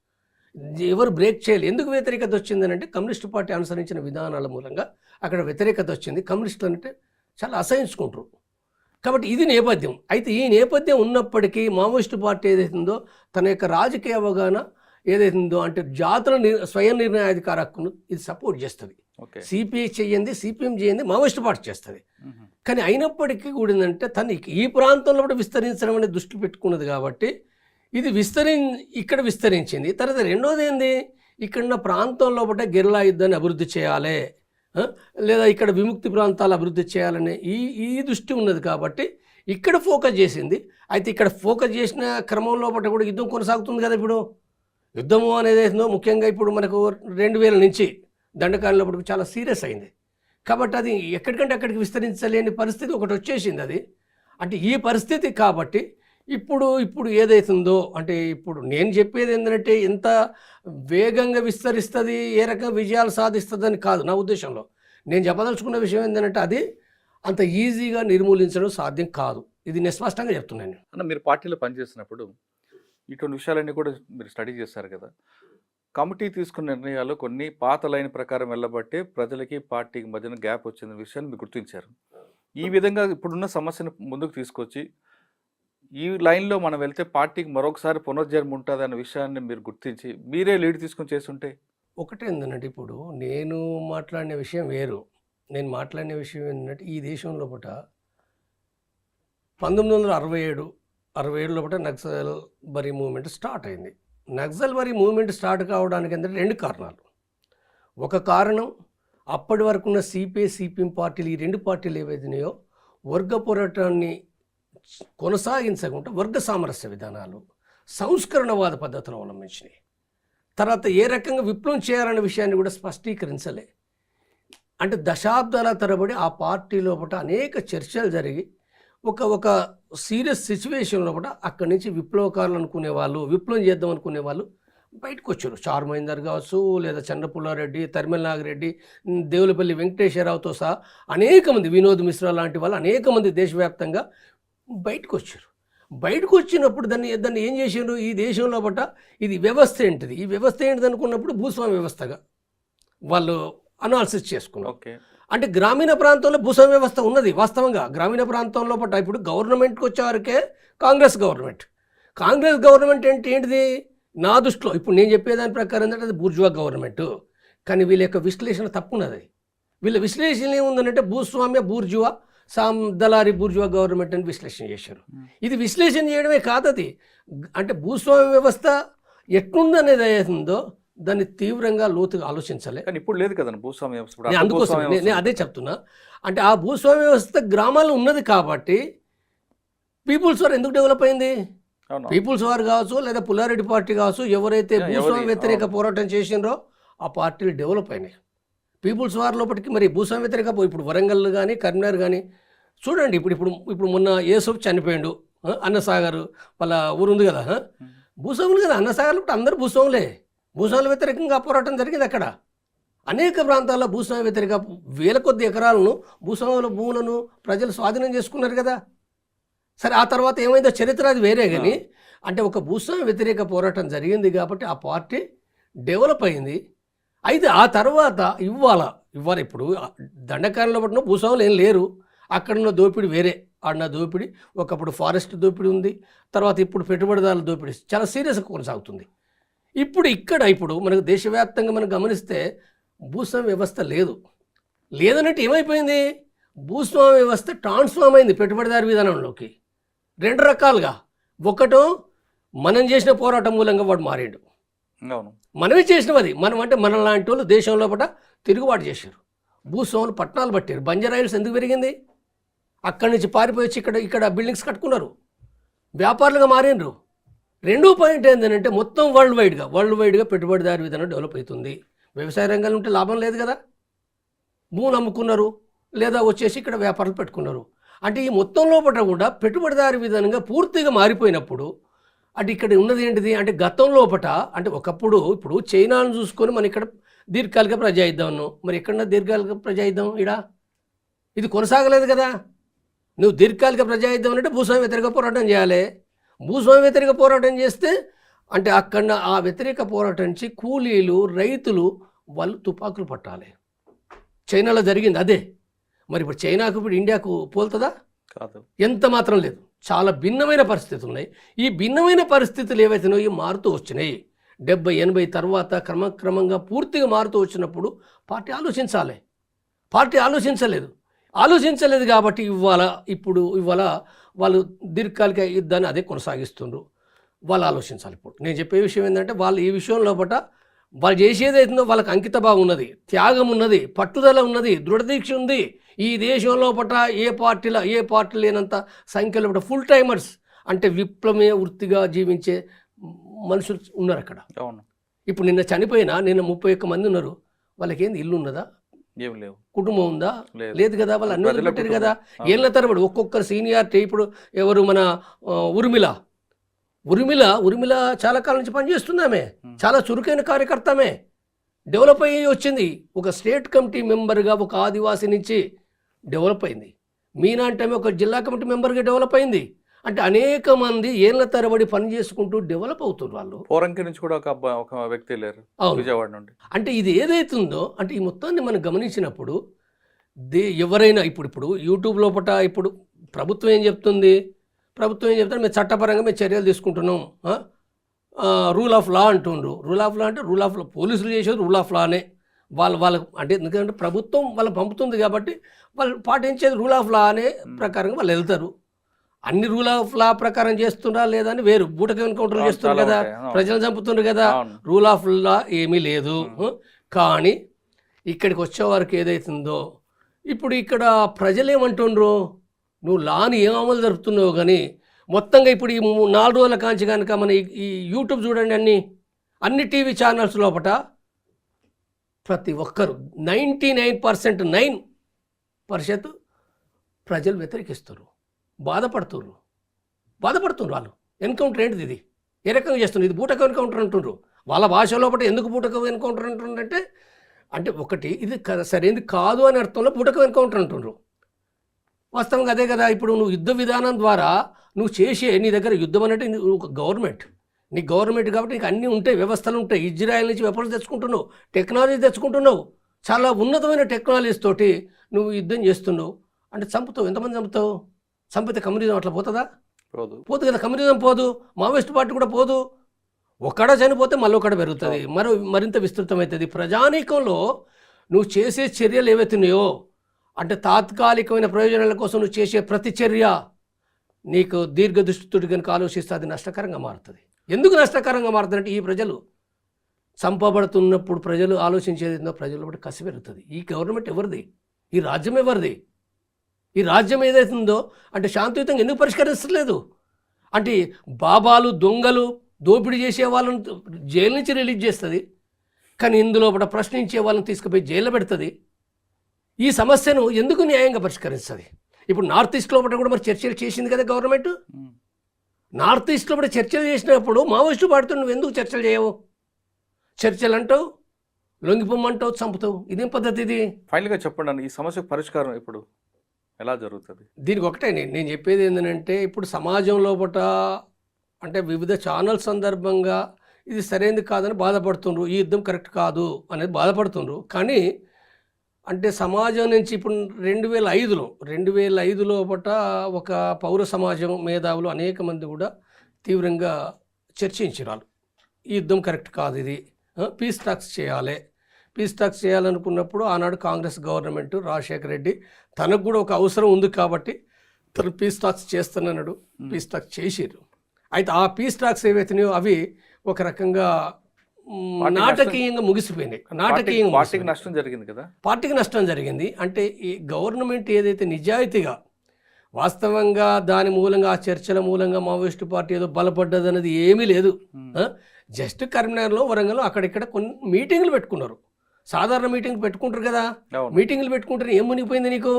ఎవరు బ్రేక్ చేయాలి. ఎందుకు వ్యతిరేకత వచ్చిందని అంటే కమ్యూనిస్ట్ పార్టీ అనుసరించిన విధానాల మూలంగా అక్కడ వ్యతిరేకత వచ్చింది. కమ్యూనిస్టులు అంటే చాలా అసహించుకుంటారు. కాబట్టి ఇది నేపథ్యం. అయితే ఈ నేపథ్యం ఉన్నప్పటికీ మావోయిస్టు పార్టీ ఏదైతుందో తన యొక్క రాజకీయ అవగాహన ఏదైతుందో అంటే జాతుల స్వయం నిర్ణయాధికార హక్కును ఇది సపోర్ట్ చేస్తుంది. సిపిఐ చెయ్యండి, సిపిఎం చేయండి, మావోయిస్టు పార్టీ చేస్తుంది. కానీ అయినప్పటికీ కూడా ఏంటంటే తను ఈ ప్రాంతంలో కూడా విస్తరించడం అనేది దృష్టి పెట్టుకున్నది కాబట్టి ఇది ఇక్కడ విస్తరించింది. తర్వాత రెండోది ఏంది, ఇక్కడున్న ప్రాంతంలో ఒకటే గెరిల్లా యుద్ధాన్ని అభివృద్ధి చేయాలి, లేదా ఇక్కడ విముక్తి ప్రాంతాలు అభివృద్ధి చేయాలనే ఈ దృష్టి ఉన్నది కాబట్టి ఇక్కడ ఫోకస్ చేసింది. అయితే ఇక్కడ ఫోకస్ చేసిన క్రమంలో కూడా యుద్ధం కొనసాగుతుంది కదా. ఇప్పుడు యుద్ధము అనేది ఏందో ముఖ్యంగా ఇప్పుడు మనకు 2000 నుంచి దండకారణలో చాలా సీరియస్ అయింది. కాబట్టి అది ఎక్కడికంటే అక్కడికి విస్తరించలేని పరిస్థితి ఒకటి వచ్చేసింది. అది అంటే ఈ పరిస్థితి కాబట్టి ఇప్పుడు ఏదైతుందో అంటే ఇప్పుడు నేను చెప్పేది ఏంటంటే ఎంత వేగంగా విస్తరిస్తుంది, ఏ రకంగా విజయాలు సాధిస్తుందని కాదు నా ఉద్దేశంలో. నేను చెప్పదలుచుకున్న విషయం ఏంటంటే అది అంత ఈజీగా నిర్మూలించడం సాధ్యం కాదు. ఇది నేను స్పష్టంగా చెప్తున్నాను. అన్న, మీరు పార్టీలో పనిచేసినప్పుడు ఇటువంటి విషయాలన్నీ కూడా మీరు స్టడీ చేస్తారు కదా. కమిటీ తీసుకున్న నిర్ణయాలు కొన్ని పాత లైన్ ప్రకారం వెళ్ళబట్టే ప్రజలకి పార్టీకి మధ్యన గ్యాప్ వచ్చిన విషయాన్ని మీరు గుర్తించారు. ఈ విధంగా ఇప్పుడున్న సమస్యను ముందుకు తీసుకొచ్చి ఈ లైన్లో మనం వెళ్తే పార్టీకి మరొకసారి పునర్జన్మ ఉంటుంది అనే విషయాన్ని మీరు గుర్తించి మీరే లీడ్ తీసుకొని చేస్తుంటే ఒకటే ఏంటంటే ఇప్పుడు నేను మాట్లాడిన విషయం వేరు. నేను మాట్లాడిన విషయం ఏంటంటే ఈ దేశంలో 1967 లోపల నక్సల్ బరీ మూవ్మెంట్ స్టార్ట్ అయింది. నక్సల్ బరీ మూవ్మెంట్ స్టార్ట్ కావడానికి అంటే 2 కారణాలు. ఒక కారణం అప్పటి వరకు ఉన్న సిపిఐ సిపిఎం పార్టీలు, ఈ 2 పార్టీలు ఏవైతున్నాయో వర్గ పోరాటాన్ని కొనసాగించకుండా వర్గ సామరస్య విధానాలు, సంస్కరణవాద పద్ధతులు అవలంబించినాయి. తర్వాత ఏ రకంగా విప్లవం చేయాలనే విషయాన్ని కూడా స్పష్టీకరించలే. అంటే దశాబ్దాల తరబడి ఆ పార్టీ లోపల అనేక చర్చలు జరిగి ఒక సీరియస్ సిచ్యువేషన్ లోపల అక్కడి నుంచి విప్లవకారులు అనుకునే వాళ్ళు, విప్లవం చేద్దాం అనుకునే వాళ్ళు బయటకు వచ్చారు. చార్ మహేందర్ కావచ్చు, లేదా చంద్రపుల్లారెడ్డి, తరిమెల నాగిరెడ్డి, దేవులపల్లి వెంకటేశ్వరరావుతో సహా అనేక మంది, వినోద్ మిశ్రా లాంటి వాళ్ళు అనేక మంది దేశవ్యాప్తంగా బయటకు వచ్చారు. బయటకు వచ్చినప్పుడు దాన్ని ఏం చేశారు, ఈ దేశంలో ఇది వ్యవస్థ ఏంటిది, ఈ వ్యవస్థ ఏంటిది అనుకున్నప్పుడు భూస్వామ్య వ్యవస్థగా వాళ్ళు అనాలిసిస్ చేసుకున్నారు. అంటే గ్రామీణ ప్రాంతంలో భూస్వామ్య వ్యవస్థ ఉన్నది వాస్తవంగా. గ్రామీణ ప్రాంతంలో ఇప్పుడు గవర్నమెంట్కి వచ్చేవరకే కాంగ్రెస్ గవర్నమెంట్ ఏంటిది నా దృష్టిలో. ఇప్పుడు నేను చెప్పేదాని ప్రకారం ఏంటంటే అది బూర్జువా గవర్నమెంట్. కానీ వీళ్ళ యొక్క విశ్లేషణ తప్పున్నది. వీళ్ళ విశ్లేషణ ఏముందంటే భూస్వామ్య బూర్జువా దళారీ బూర్జువా గవర్నమెంట్ అని విశ్లేషణ చేశారు. ఇది విశ్లేషణ చేయడమే కాదు, అది అంటే భూస్వామ్య వ్యవస్థ ఎట్లుందనేది అవుతుందో దాన్ని తీవ్రంగా లోతుగా ఆలోచించాలి. కానీ ఇప్పుడు లేదు కదా భూస్వామ్య వ్యవస్థ. అందుకోసం నేను అదే చెప్తున్నా. అంటే ఆ భూస్వామ్య వ్యవస్థ గ్రామాల్లో ఉన్నది కాబట్టి పీపుల్స్ వార్ ఎందుకు డెవలప్ అయింది. పీపుల్స్ వార్ కావచ్చు, లేదా పుల్లారెడ్డి పార్టీ కావచ్చు, ఎవరైతే భూస్వామ్య వ్యతిరేక పోరాటం చేసినారో ఆ పార్టీలు డెవలప్ అయినాయి. పీపుల్స్ వార్ లోపలికి మరి భూస్వామ్య వ్యతిరేక ఇప్పుడు వరంగల్ కానీ కరీంనగర్ కానీ చూడండి. ఇప్పుడు మొన్న యేసఫ్ చనిపోయిండు, అన్నసాగర్ వాళ్ళ ఊరు ఉంది కదా, భూస్వాములు కదా అన్నసాగర్. ఇప్పుడు అందరూ భూస్వాముల వ్యతిరేకంగా పోరాటం జరిగింది. అక్కడ అనేక ప్రాంతాల్లో భూస్వామ్య వ్యతిరేక వేల కొద్ది ఎకరాలను భూస్వాముల భూములను ప్రజలు స్వాధీనం చేసుకున్నారు కదా. సరే ఆ తర్వాత ఏమైందో చరిత్ర అది వేరే. కానీ అంటే ఒక భూస్వామ్య వ్యతిరేక పోరాటం జరిగింది కాబట్టి ఆ పార్టీ డెవలప్ అయింది. అయితే ఆ తర్వాత ఇవాళ ఇప్పుడు దండకారణలో పట్టిన భూస్వాములు ఏం లేరు. అక్కడున్న దోపిడీ వేరే. ఆడిన దోపిడీ ఒకప్పుడు ఫారెస్ట్ దోపిడీ ఉంది, తర్వాత ఇప్పుడు పెట్టుబడిదారుల దోపిడీ చాలా సీరియస్గా కొనసాగుతుంది. ఇప్పుడు మనకు దేశవ్యాప్తంగా మనం గమనిస్తే భూస్వామ్య వ్యవస్థ లేదన్నట్టు ఏమైపోయింది, భూస్వామ్య వ్యవస్థ ట్రాన్స్ఫార్మ్ అయింది పెట్టుబడిదారు విధానంలోకి 2 రకాలుగా. ఒకటో మనం చేసిన పోరాటం మూలంగా వాడు మారాడు, మనమే చేసినది. మన లాంటి వాళ్ళు దేశంలో తిరుగుబాటు చేశారు, భూస్వాములు పట్టణాలు పట్టారు. బంజారాయిల్స్ ఎందుకు పెరిగింది, అక్కడి నుంచి పారిపోయి వచ్చి ఇక్కడ బిల్డింగ్స్ కట్టుకున్నారు, వ్యాపారులుగా మారినరు. రెండో పాయింట్ ఏంటంటే మొత్తం వరల్డ్ వైడ్గా పెట్టుబడిదారు విధానం డెవలప్ అవుతుంది. వ్యవసాయ రంగంలో ఉంటే లాభం లేదు కదా, భూములు అమ్ముకున్నారు, లేదా వచ్చేసి ఇక్కడ వ్యాపారాలు పెట్టుకున్నారు. అంటే ఈ మొత్తం లోపల కూడా పెట్టుబడిదారు విధానంగా పూర్తిగా మారిపోయినప్పుడు అంటే ఇక్కడ ఉన్నది ఏంటిది అంటే గతం లోపల అంటే ఒకప్పుడు ఇప్పుడు చైనాను చూసుకొని మనం ఇక్కడ దీర్ఘకాలిక ప్రజాయుద్ధం, మరి ఎక్కడన్నా దీర్ఘకాలిక ప్రజాయుద్ధం ఇది కొనసాగలేదు కదా. నువ్వు దీర్ఘకాలిక ప్రజాయుద్ధం అంటే భూస్వామ్య వ్యతిరేక పోరాటం చేయాలి. భూస్వామ్య వ్యతిరేక పోరాటం చేస్తే అంటే అక్కడ ఆ వ్యతిరేక పోరాటం నుంచి కూలీలు రైతులు వాళ్ళు తుపాకులు పట్టాలి. చైనాలో జరిగింది అదే. మరి ఇప్పుడు చైనాకు ఇప్పుడు ఇండియాకు పోల్తుందా? కాదు, ఎంత మాత్రం లేదు. చాలా భిన్నమైన పరిస్థితులు ఉన్నాయి. ఈ భిన్నమైన పరిస్థితులు ఏవైతున్నాయో మారుతూ వచ్చినాయి. 70-80 తర్వాత క్రమక్రమంగా పూర్తిగా మారుతూ వచ్చినప్పుడు పార్టీ ఆలోచించాలి. పార్టీ ఆలోచించలేదు కాబట్టి ఇవాళ వాళ్ళు దీర్ఘకాలిక యుద్ధాన్ని అదే కొనసాగిస్తుండ్రు. వాళ్ళు ఆలోచించాలి. ఇప్పుడు నేను చెప్పే విషయం ఏంటంటే వాళ్ళు ఈ విషయం లోపల వాళ్ళు చేసేది అవుతుందో వాళ్ళకి అంకిత భావం ఉన్నది, త్యాగం ఉన్నది, పట్టుదల ఉన్నది, దృఢదీక్ష ఉంది. ఈ దేశం లోపల ఏ పార్టీ లేనంత సంఖ్యలో ఫుల్ టైమర్స్ అంటే విప్లవమే వృత్తిగా జీవించే మనుషులు ఉన్నారు అక్కడ. ఇప్పుడు నిన్న 31 మంది ఉన్నారు. వాళ్ళకి ఏంది ఇల్లు ఉన్నదా? ఏం లేవు. కుటుంబం ఉందా? లేదు కదా. వాళ్ళు అన్ని వదిలిపెట్టారు కదా. ఏళ్ళ తరబడి ఒక్కొక్కరు సీనియారిటీ. ఇప్పుడు ఎవరు మన ఉర్మిళ చాలా కాలం నుంచి పనిచేస్తుంది. ఆమె చాలా చురుకైన కార్యకర్త. ఆమె డెవలప్ అయ్యి వచ్చింది. ఒక స్టేట్ కమిటీ మెంబర్గా ఒక ఆదివాసీ నుంచి డెవలప్ అయింది. మీనా అంటే ఒక జిల్లా కమిటీ మెంబర్గా డెవలప్ అయింది. అంటే అనేక మంది ఏళ్ల తరబడి పని చేసుకుంటూ డెవలప్ అవుతున్నారు. వాళ్ళు పోరంకి నుంచి కూడా ఒక వ్యక్తి లేరు విజయవాడ నుండి. అంటే ఇది ఏదైతుందో అంటే ఈ మొత్తాన్ని మనం గమనించినప్పుడు ఎవరైనా ఇప్పుడు యూట్యూబ్ లోపల ఇప్పుడు ప్రభుత్వం ఏం చెప్తుంది మేము చట్టపరంగా మేము చర్యలు తీసుకుంటున్నాం. రూల్ ఆఫ్ లా అంటుండ్రు. రూల్ ఆఫ్ లా అంటే రూల్ ఆఫ్ లా పోలీసులు చేసేది రూల్ ఆఫ్ లానే. వాళ్ళకు అంటే ఎందుకంటే ప్రభుత్వం వాళ్ళని పంపుతుంది కాబట్టి వాళ్ళు పాటించేది రూల్ ఆఫ్ లా అనే ప్రకారంగా వాళ్ళు వెళ్తారు. అన్ని రూల్ ఆఫ్ లా ప్రకారం చేస్తుండ్రా లేదా అని వేరు. బూటక ఎన్కౌంటర్లు చేస్తున్నారు కదా, ప్రజలు చంపుతుండ్రు కదా. రూల్ ఆఫ్ లా ఏమీ లేదు. కానీ ఇక్కడికి వచ్చేవారికి ఏదైతుందో ఇప్పుడు ఇక్కడ ప్రజలు ఏమంటుండ్రు, నువ్వు లాని ఏం అమలు జరుపుతున్నావు కానీ మొత్తంగా ఇప్పుడు ఈ 4 రోజుల కాంచి కనుక మన ఈ యూట్యూబ్ చూడండి, అన్ని టీవీ ఛానల్స్ లోపల ప్రతి ఒక్కరు 99% ప్రజలు వ్యతిరేకిస్తారు, బాధపడుతున్నారు. వాళ్ళు ఎన్కౌంటర్ ఏంటిది, ఇది ఏ రకంగా చేస్తున్నారు, ఇది బూటక ఎన్కౌంటర్ అంటున్నారు. వాళ్ళ భాష లోపల ఎందుకు బూటక ఎన్కౌంటర్ అంటున్నారంటే అంటే ఒకటి ఇది సరైనది కాదు అని అర్థంలో బూటక ఎన్కౌంటర్ అంటున్నారు. వాస్తవంగా అదే కదా. ఇప్పుడు నువ్వు యుద్ధ విధానం ద్వారా నువ్వు నీ దగ్గర యుద్ధం అంటే నువ్వు ఒక గవర్నమెంట్, నీ గవర్నమెంట్ కాబట్టి నీకు అన్నీ ఉంటాయి, వ్యవస్థలు ఉంటాయి. ఇజ్రాయెల్ నుంచి వెపన్స్ తెచ్చుకుంటున్నావు, టెక్నాలజీ తెచ్చుకుంటున్నావు, చాలా ఉన్నతమైన టెక్నాలజీస్ తోటి నువ్వు యుద్ధం చేస్తున్నావు. అంటే చంపుతావు, ఎంతమంది చంపుతావు? చంపితే కమ్యూనిజం అట్లా పోతుందా? పోదు కదా. కమ్యూనిజం పోదు, మావోయిస్ట్ పార్టీ కూడా పోదు. ఒక్కడ చనిపోతే మళ్ళీ ఒకటి పెరుగుతుంది, మరింత విస్తృతమవుతుంది. ప్రజానీకంలో నువ్వు చేసే చర్యలు ఏవైతున్నాయో అంటే తాత్కాలికమైన ప్రయోజనాల కోసం నువ్వు చేసే ప్రతి చర్య నీకు దీర్ఘదృష్టితోటి కనుక ఆలోచిస్తే అది నష్టకరంగా మారుతుంది. ఎందుకు నష్టకరంగా మారుతుంది అంటే ఈ ప్రజలు చంపబడుతున్నప్పుడు ప్రజలు ఆలోచించేది ప్రజలు బట్టి కసి పెరుగుతుంది. ఈ గవర్నమెంట్ ఎవరిది, ఈ రాజ్యం ఎవరిది, ఈ రాజ్యం ఏదైతుందో అంటే శాంతియుతంగా ఎందుకు పరిష్కరిస్తలేదు? అంటే బాబాలు దొంగలు దోపిడీ చేసే వాళ్ళని జైలు నుంచి రిలీజ్ చేస్తుంది, కానీ ఇందులో ప్రశ్నించే వాళ్ళని తీసుకుపోయి జైల్లో పెడుతుంది. ఈ సమస్యను ఎందుకు న్యాయంగా పరిష్కరిస్తుంది? ఇప్పుడు నార్త్ ఈస్ట్ లోపల కూడా మరి చర్చలు చేసింది కదా గవర్నమెంట్. నార్త్ ఈస్ట్ లోపల చర్చలు చేసినప్పుడు మావోయిస్టు పార్టీతో నువ్వు ఎందుకు చర్చలు చేయవు? చర్చలు అంటావు, లొంగిపోమ్మంటావు, చంపుతావు. ఇదేం పద్ధతి ఇది? ఫైనల్గా చెప్పండి, ఈ సమస్యకు పరిష్కారం ఇప్పుడు ఎలా జరుగుతుంది? దీనికి ఒకటే నేను చెప్పేది ఏంటంటే ఇప్పుడు సమాజం లోపల అంటే వివిధ ఛానల్ సందర్భంగా ఇది సరైనది కాదని బాధపడుతుండ్రు, ఈ యుద్ధం కరెక్ట్ కాదు అనేది బాధపడుతుండ్రు. కానీ అంటే సమాజం నుంచి ఇప్పుడు 2005 లోపల ఒక పౌర సమాజం మేధావులు అనేక మంది కూడా తీవ్రంగా చర్చించారు. ఈ యుద్ధం కరెక్ట్ కాదు, ఇది పీస్ టాక్స్ చేయాలనుకున్నప్పుడు ఆనాడు కాంగ్రెస్ గవర్నమెంట్ రాజశేఖర రెడ్డి తనకు కూడా ఒక అవసరం ఉంది కాబట్టి తను పీస్ టాక్స్ చేస్తున్నాడు, పీస్ టాక్స్ చేసిర్రు. అయితే ఆ పీస్ టాక్స్ ఏవైతున్నాయో అవి ఒక రకంగా నాటకీయంగా ముగిసిపోయినాయి. పార్టీకి నష్టం జరిగింది కదా. పార్టీకి నష్టం జరిగింది. అంటే ఈ గవర్నమెంట్ ఏదైతే నిజాయితీగా వాస్తవంగా దాని మూలంగా ఆ చర్చల మూలంగా మావోయిస్టు పార్టీ ఏదో బలపడ్డది అనేది ఏమీ లేదు. జస్ట్ కరీంనగర్లో వరంగల్లో అక్కడిక్కడ కొన్ని మీటింగ్లు పెట్టుకున్నారు. సాధారణ మీటింగ్ పెట్టుకుంటారు కదా, మీటింగ్లు పెట్టుకుంటారు. ఏం మునిగిపోయింది నీకు?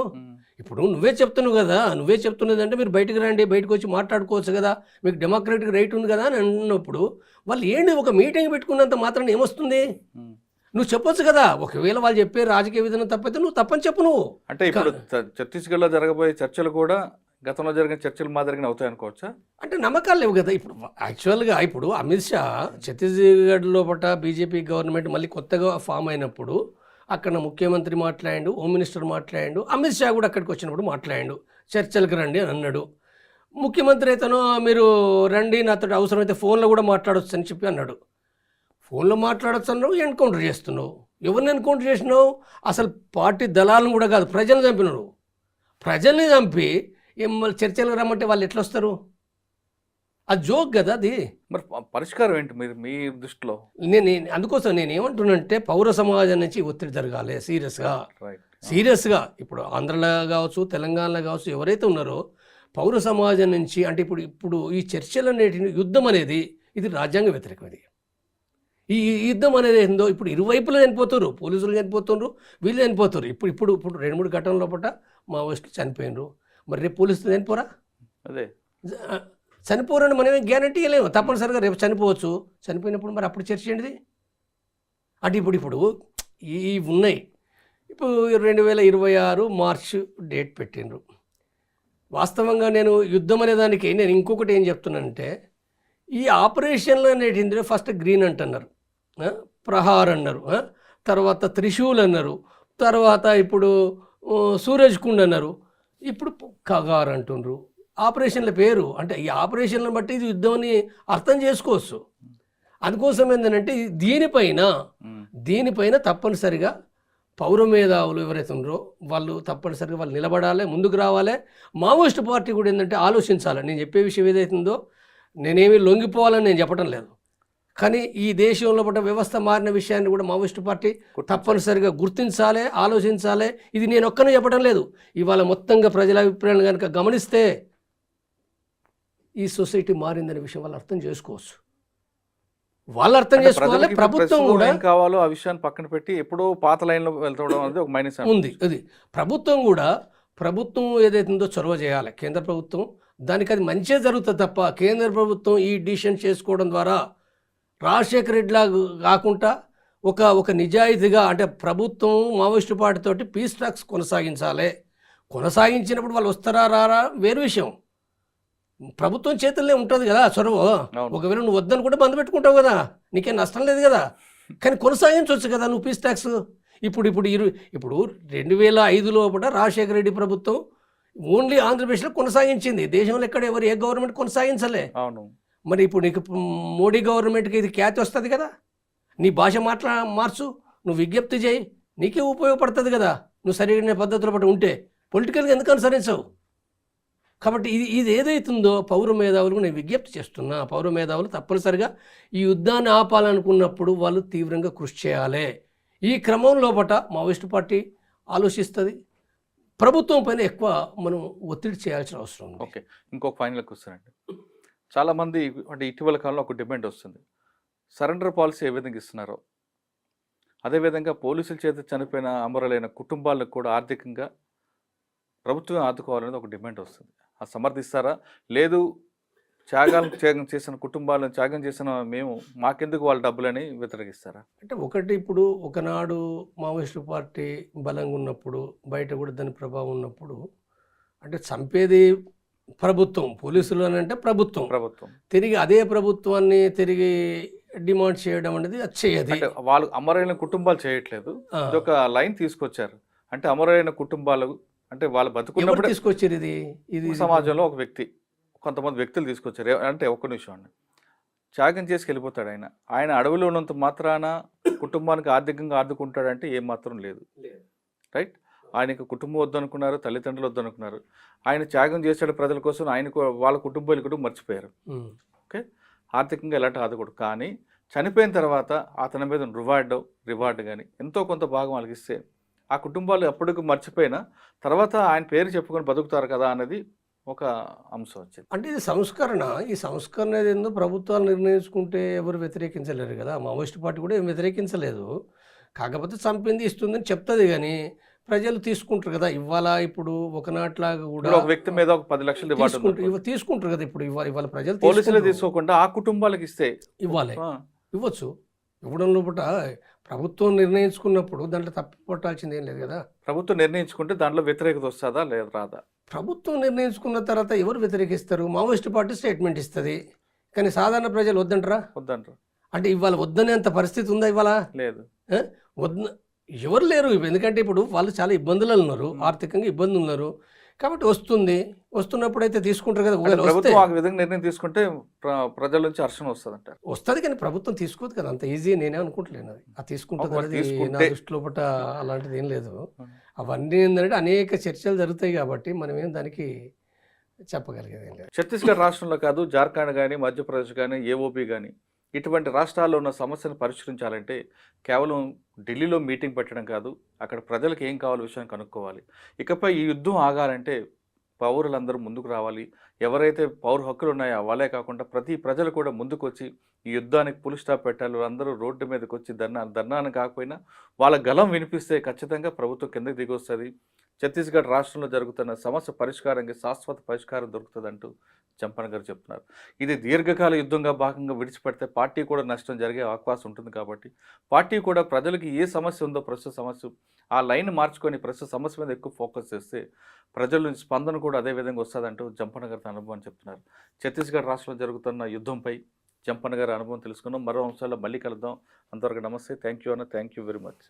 ఇప్పుడు నువ్వే చెప్తున్నది అంటే మీరు బయటకు రండి, బయటకు వచ్చి మాట్లాడుకోవచ్చు కదా, మీకు డెమోక్రటిక్ రైట్ ఉంది కదా అని అన్నప్పుడు వాళ్ళు ఏంటి ఒక మీటింగ్ పెట్టుకున్నంత మాత్రం ఏమొస్తుంది? నువ్వు చెప్పొచ్చు కదా. ఒకవేళ వాళ్ళు చెప్పే రాజకీయ విధానం తప్పైతే నువ్వు తప్పని చెప్పు. నువ్వు అంటే ఇప్పుడు ఛత్తీస్గఢ్లో జరగబోయే చర్చలు కూడా గతంలో జరిగిన చర్చలు మాదిరిగా అవుతాయి అనుకోవచ్చా? అంటే నమ్మకాలు లేవు కదా. ఇప్పుడు యాక్చువల్గా ఇప్పుడు అమిత్ షా ఛత్తీస్గఢ్ లోపల బీజేపీ గవర్నమెంట్ మళ్ళీ కొత్తగా ఫామ్ అయినప్పుడు అక్కడ ముఖ్యమంత్రి మాట్లాడాడు, హోమ్ మినిస్టర్ మాట్లాడాడు, అమిత్ షా కూడా అక్కడికి వచ్చినప్పుడు మాట్లాడాడు, చర్చలకు రండి అని అన్నాడు. ముఖ్యమంత్రి అయితేనో మీరు రండి నాతో అవసరమైతే ఫోన్లో కూడా మాట్లాడవచ్చు అని చెప్పి అన్నాడు. ఫోన్లో మాట్లాడచ్చు అన్నావు, ఎన్కౌంటర్ చేస్తున్నావు. ఎవరిని ఎన్కౌంటర్ చేసినావు? అసలు పార్టీ దళాలను కూడా కాదు, ప్రజలను చంపినాడు. ప్రజల్ని చంపి మళ్ళీ చర్చలకు రమ్మంటే వాళ్ళు ఎట్లా వస్తారు? అది జోక్ కదా అది. మరి పరిష్కారం ఏంటి మీరు మీ దృష్టిలో? నేను అందుకోసం నేను ఏమంటున్నానంటే పౌర సమాజం నుంచి ఒత్తిడి జరగాలి సీరియస్గా. ఇప్పుడు ఆంధ్రలో కావచ్చు, తెలంగాణలో కావచ్చు, ఎవరైతే ఉన్నారో పౌర సమాజం నుంచి, అంటే ఇప్పుడు ఈ చర్చలు అనేటి యుద్ధం అనేది ఇది రాజ్యాంగ వ్యతిరేకం. ఈ యుద్ధం అనేది ఏందో ఇప్పుడు ఇరువైపులు చనిపోతారు, పోలీసులు చనిపోతున్నారు, వీళ్ళు చనిపోతారు. ఇప్పుడు 2-3 ఘటనల లోపల మావోయిస్టులు చనిపోయినారు. మరి రేపు పోలీసులు చనిపోరా? అదే చనిపోరని మనమే గ్యారంటీ లేవు. తప్పనిసరిగా రేపు చనిపోవచ్చు. చనిపోయినప్పుడు మరి అప్పుడు చర్చ ఏంటిది? అంటే ఇప్పుడు ఈ ఉన్నాయి. ఇప్పుడు 2026 మార్చ్ డేట్ పెట్టిండ్రు. వాస్తవంగా నేను యుద్ధం అనే దానికి నేను ఇంకొకటి ఏం చెప్తున్నానంటే, ఈ ఆపరేషన్లు అనేటింది ఫస్ట్ గ్రీన్ అంటున్నారు, ప్రహార్ అన్నారు, తర్వాత త్రిశూల్ అన్నారు, తర్వాత ఇప్పుడు సూరజ్ కుండ్ అన్నారు, ఇప్పుడు కగార్ అంటుండ్రు. ఆపరేషన్ల పేరు అంటే ఈ ఆపరేషన్లను బట్టి ఇది యుద్ధం అని అర్థం చేసుకోవచ్చు. అందుకోసం ఏంటంటే దీనిపైన తప్పనిసరిగా పౌర మేధావులు ఎవరైతే ఉన్నారో వాళ్ళు తప్పనిసరిగా వాళ్ళు నిలబడాలి, ముందుకు రావాలి. మావోయిస్ట్ పార్టీ కూడా ఏంటంటే ఆలోచించాలి. నేను చెప్పే విషయం ఏదైతుందో నేనేమి లొంగిపోవాలని నేను చెప్పడం లేదు, కానీ ఈ దేశంలో పట్ల వ్యవస్థ మారిన విషయాన్ని కూడా మావోయిస్ట్ పార్టీ తప్పనిసరిగా గుర్తించాలి, ఆలోచించాలి. ఇది నేను ఒక్కనే చెప్పడం లేదు. ఇవాళ మొత్తంగా ప్రజల అభిప్రాయాలు కనుక గమనిస్తే ఈ సొసైటీ మారిందనే విషయం వాళ్ళు అర్థం చేసుకోవచ్చు. వాళ్ళు అర్థం చేసుకోవాలి. ప్రభుత్వం కూడా ఏం కావాలో ఆ విషయాన్ని పక్కన పెట్టి ఎప్పుడో పాత లైన్లో వెళ్తడం అనేది ఒక మైనస్ ఉంది. అది ప్రభుత్వం ఏదైతుందో చొరవ చేయాలి. కేంద్ర ప్రభుత్వం దానికి అది మంచిగా జరుగుతుంది తప్ప కేంద్ర ప్రభుత్వం ఈ డిసిషన్ చేసుకోవడం ద్వారా రాజశేఖర రెడ్డిలా కాకుండా ఒక నిజాయితీగా, అంటే ప్రభుత్వం మావోయిస్టు పార్టీతోటి పీస్ టాక్స్ కొనసాగించినప్పుడు వాళ్ళు వస్తారా రారా వేరు విషయం. ప్రభుత్వం చేతుల్లో ఉంటుంది కదా చొరవ. ఒకవేళ నువ్వు వద్దని కూడా బంద్ పెట్టుకుంటావు కదా, నీకేం నష్టం లేదు కదా, కానీ కొనసాగించవచ్చు కదా నువ్వు పీస్ ట్యాక్స్. ఇప్పుడు 2005 లోపల రాజశేఖర రెడ్డి ప్రభుత్వం ఓన్లీ ఆంధ్రప్రదేశ్లో కొనసాగించింది. దేశంలో ఎక్కడ ఏ గవర్నమెంట్ కొనసాగించలే. మరి ఇప్పుడు నీకు మోడీ గవర్నమెంట్కి ఇది ఖ్యాతి వస్తుంది కదా. నీ భాష మార్చు, నువ్వు విజ్ఞప్తి చేయి, నీకే ఉపయోగపడుతుంది కదా. నువ్వు సరైన పద్ధతిలో పాటు ఉంటే పొలిటికల్గా ఎందుకు అనుసరించవు? కాబట్టి ఇది ఏదైతుందో పౌర మేధావులకు నేను విజ్ఞప్తి చేస్తున్నా. పౌర మేధావులు తప్పనిసరిగా ఈ యుద్ధాన్ని ఆపాలనుకున్నప్పుడు వాళ్ళు తీవ్రంగా కృషి చేయాలి. ఈ క్రమం లోపల మావోయిస్టు పార్టీ ఆలోచిస్తుంది. ప్రభుత్వం పైన ఎక్కువ మనం ఒత్తిడి చేయాల్సిన అవసరం ఉంది. ఓకే, ఇంకొక ఫైనల్కి వస్తానండి. చాలామంది అంటే ఇటీవల కాలంలో ఒక డిమాండ్ వస్తుంది, సరెండర్ పాలసీ ఏ విధంగా ఇస్తున్నారో అదేవిధంగా పోలీసుల చేత చనిపోయిన అమరులైన కుటుంబాలకు కూడా ఆర్థికంగా ప్రభుత్వం ఆదుకోవాలనేది ఒక డిమాండ్ వస్తుంది. అది సమర్థిస్తారా? లేదు త్యాగం చేసిన కుటుంబాలను త్యాగం చేసిన మేము మాకెందుకు వాళ్ళ డబ్బులని వ్యతిరేకిస్తారా? అంటే ఇప్పుడు ఒకనాడు మావోయిస్టు పార్టీ బలంగా ఉన్నప్పుడు, బయట కూడా దాని ప్రభావం ఉన్నప్పుడు, అంటే చంపేది ప్రభుత్వం, పోలీసులు అని అంటే ప్రభుత్వం తిరిగి అదే ప్రభుత్వాన్ని తిరిగి డిమాండ్ చేయడం అనేది చేయదు. వాళ్ళు అమరులైన కుటుంబాలు చేయట్లేదు, ఇదొక లైన్ తీసుకొచ్చారు. అంటే అమరులైన కుటుంబాలు అంటే వాళ్ళు బతుకున్నప్పుడు తీసుకొచ్చారు. ఇది సమాజంలో ఒక వ్యక్తి, కొంతమంది వ్యక్తులు తీసుకొచ్చారు. అంటే ఒక్క నిమిషం అండి, త్యాగం చేసి వెళ్ళిపోతాడు ఆయన అడవిలో ఉన్నంత మాత్రాన కుటుంబానికి ఆర్థికంగా ఆదుకుంటాడంటే ఏం మాత్రం లేదు. రైట్, ఆయనకు కుటుంబం వద్దనుకున్నారు, తల్లిదండ్రులు వద్దనుకున్నారు. ఆయన త్యాగం చేశాడు ప్రజల కోసం, ఆయనకు వాళ్ళ కుటుంబాలు మర్చిపోయారు. ఓకే, ఆర్థికంగా ఎలాంటి ఆదుకోడు. కానీ చనిపోయిన తర్వాత అతని మీద రివార్డు కానీ ఎంతో కొంత భాగం అలిగిస్తే ఆ కుటుంబాలు ఎప్పటికీ మర్చిపోయినా తర్వాత ఆయన పేరు చెప్పుకొని బతుకుతారు కదా అనేది ఒక అంశం వచ్చింది. అంటే ఇది సంస్కరణ. ఈ సంస్కరణ ఏందో ప్రభుత్వాలు నిర్ణయించుకుంటే ఎవరు వ్యతిరేకించలేరు కదా. మావోయిస్ట్ పార్టీ కూడా ఏం వ్యతిరేకించలేదు. కాకపోతే చంపింది ఇస్తుందని చెప్తుంది, కానీ ప్రజలు తీసుకుంటారు కదా. ఇప్పుడు ఒకనాట్లాగా కూడా ఒక వ్యక్తి మీద ఒక 10 లక్షలు తీసుకుంటారు కదా. ఇవాళ ప్రజలు పోలీసులు తీసుకోకుండా ఆ కుటుంబాలకు ఇస్తే ఇవ్వచ్చు. ఇవ్వడం లోపల ప్రభుత్వం నిర్ణయించుకున్నప్పుడు దాంట్లో తప్పు పట్టాల్సింది ఏం లేదు కదా. ప్రభుత్వం నిర్ణయించుకుంటే దాంట్లో వ్యతిరేకత వస్తుందా లేదా రాదా? ప్రభుత్వం నిర్ణయించుకున్న తర్వాత ఎవరు వ్యతిరేకిస్తారు? మావోయిస్ట్ పార్టీ స్టేట్మెంట్ ఇస్తుంది, కానీ సాధారణ ప్రజలు వద్దంటారా? వద్దంటారు. అంటే ఇవాళ వద్దనేంత పరిస్థితి ఉందా ఇవాళ? లేదు. వద్ద ఎవరు లేరు. ఎందుకంటే ఇప్పుడు వాళ్ళు చాలా ఇబ్బందులు ఉన్నారు, ఆర్థికంగా ఇబ్బందులు ఉన్నారు. కాబట్టి వస్తున్నప్పుడు అయితే తీసుకుంటారు కదా. ప్రభుత్వం ఆ విధంగా నిర్ణయం తీసుకుంటే ప్రజల నుంచి హర్షణ వస్తుంది అంటారు. వస్తుంది, కానీ ప్రభుత్వం తీసుకోదు కదా, అంత ఈజీ నేనే అనుకుంటలేను. అది తీసుకుంటుంది అనేది నా దృష్టిలో పట్ట అలాంటిది ఏం లేదు. అవన్నీ ఏంటంటే అనేక చర్చలు జరుగుతాయి కాబట్టి మనం ఏం దానికి చెప్పగలిగేది ఏం లేదు. ఛత్తీస్గఢ్ రాష్ట్రంలో కాదు, జార్ఖండ్ కానీ, మధ్యప్రదేశ్ కానీ, ఏఓపీ కానీ ఇటువంటి రాష్ట్రాల్లో ఉన్న సమస్యను పరిష్కరించాలంటే కేవలం ఢిల్లీలో మీటింగ్ పెట్టడం కాదు, అక్కడ ప్రజలకు ఏం కావాలో విషయం కనుక్కోవాలి. ఇకపై ఈ యుద్ధం ఆగాలంటే పౌరులందరూ ముందుకు రావాలి. ఎవరైతే పౌర హక్కులు ఉన్నాయో వాళ్ళే కాకుండా ప్రతి ప్రజలు కూడా ముందుకు వచ్చి ఈ యుద్ధానికి పులి స్టాప్ పెట్టాలి. అందరూ రోడ్డు మీదకి వచ్చి ధర్నాన్ని కాకపోయినా వాళ్ళ గలం వినిపిస్తే ఖచ్చితంగా ప్రభుత్వం కిందకి దిగి వస్తుంది. ఛత్తీస్గఢ్ రాష్ట్రంలో జరుగుతున్న సమస్య పరిష్కారానికి శాశ్వత పరిష్కారం దొరుకుతుందంటూ చంపన్ గారు చెప్తున్నారు. ఇది దీర్ఘకాల యుద్ధంగా భాగంగా విడిచిపెడితే పార్టీ కూడా నష్టం జరిగే అవకాశం ఉంటుంది. కాబట్టి పార్టీ కూడా ప్రజలకి ఏ సమస్య ఉందో ప్రస్తుత సమస్య ఆ లైన్ మార్చుకొని ప్రస్తుత సమస్య మీద ఎక్కువ ఫోకస్ చేస్తే ప్రజల నుంచి స్పందన కూడా అదే విధంగా వస్తుందంటూ జంపన్న గారి అనుభవం చెప్తున్నారు. ఛత్తీస్గఢ్ రాష్ట్రంలో జరుగుతున్న యుద్ధంపై జంపన్న గారి అనుభవం తెలుసుకున్నాం. మరో అంశాల్లో మళ్ళీ కలుద్దాం. అంతవరకు నమస్తే. థ్యాంక్ యూ అన్న. Thank you very much.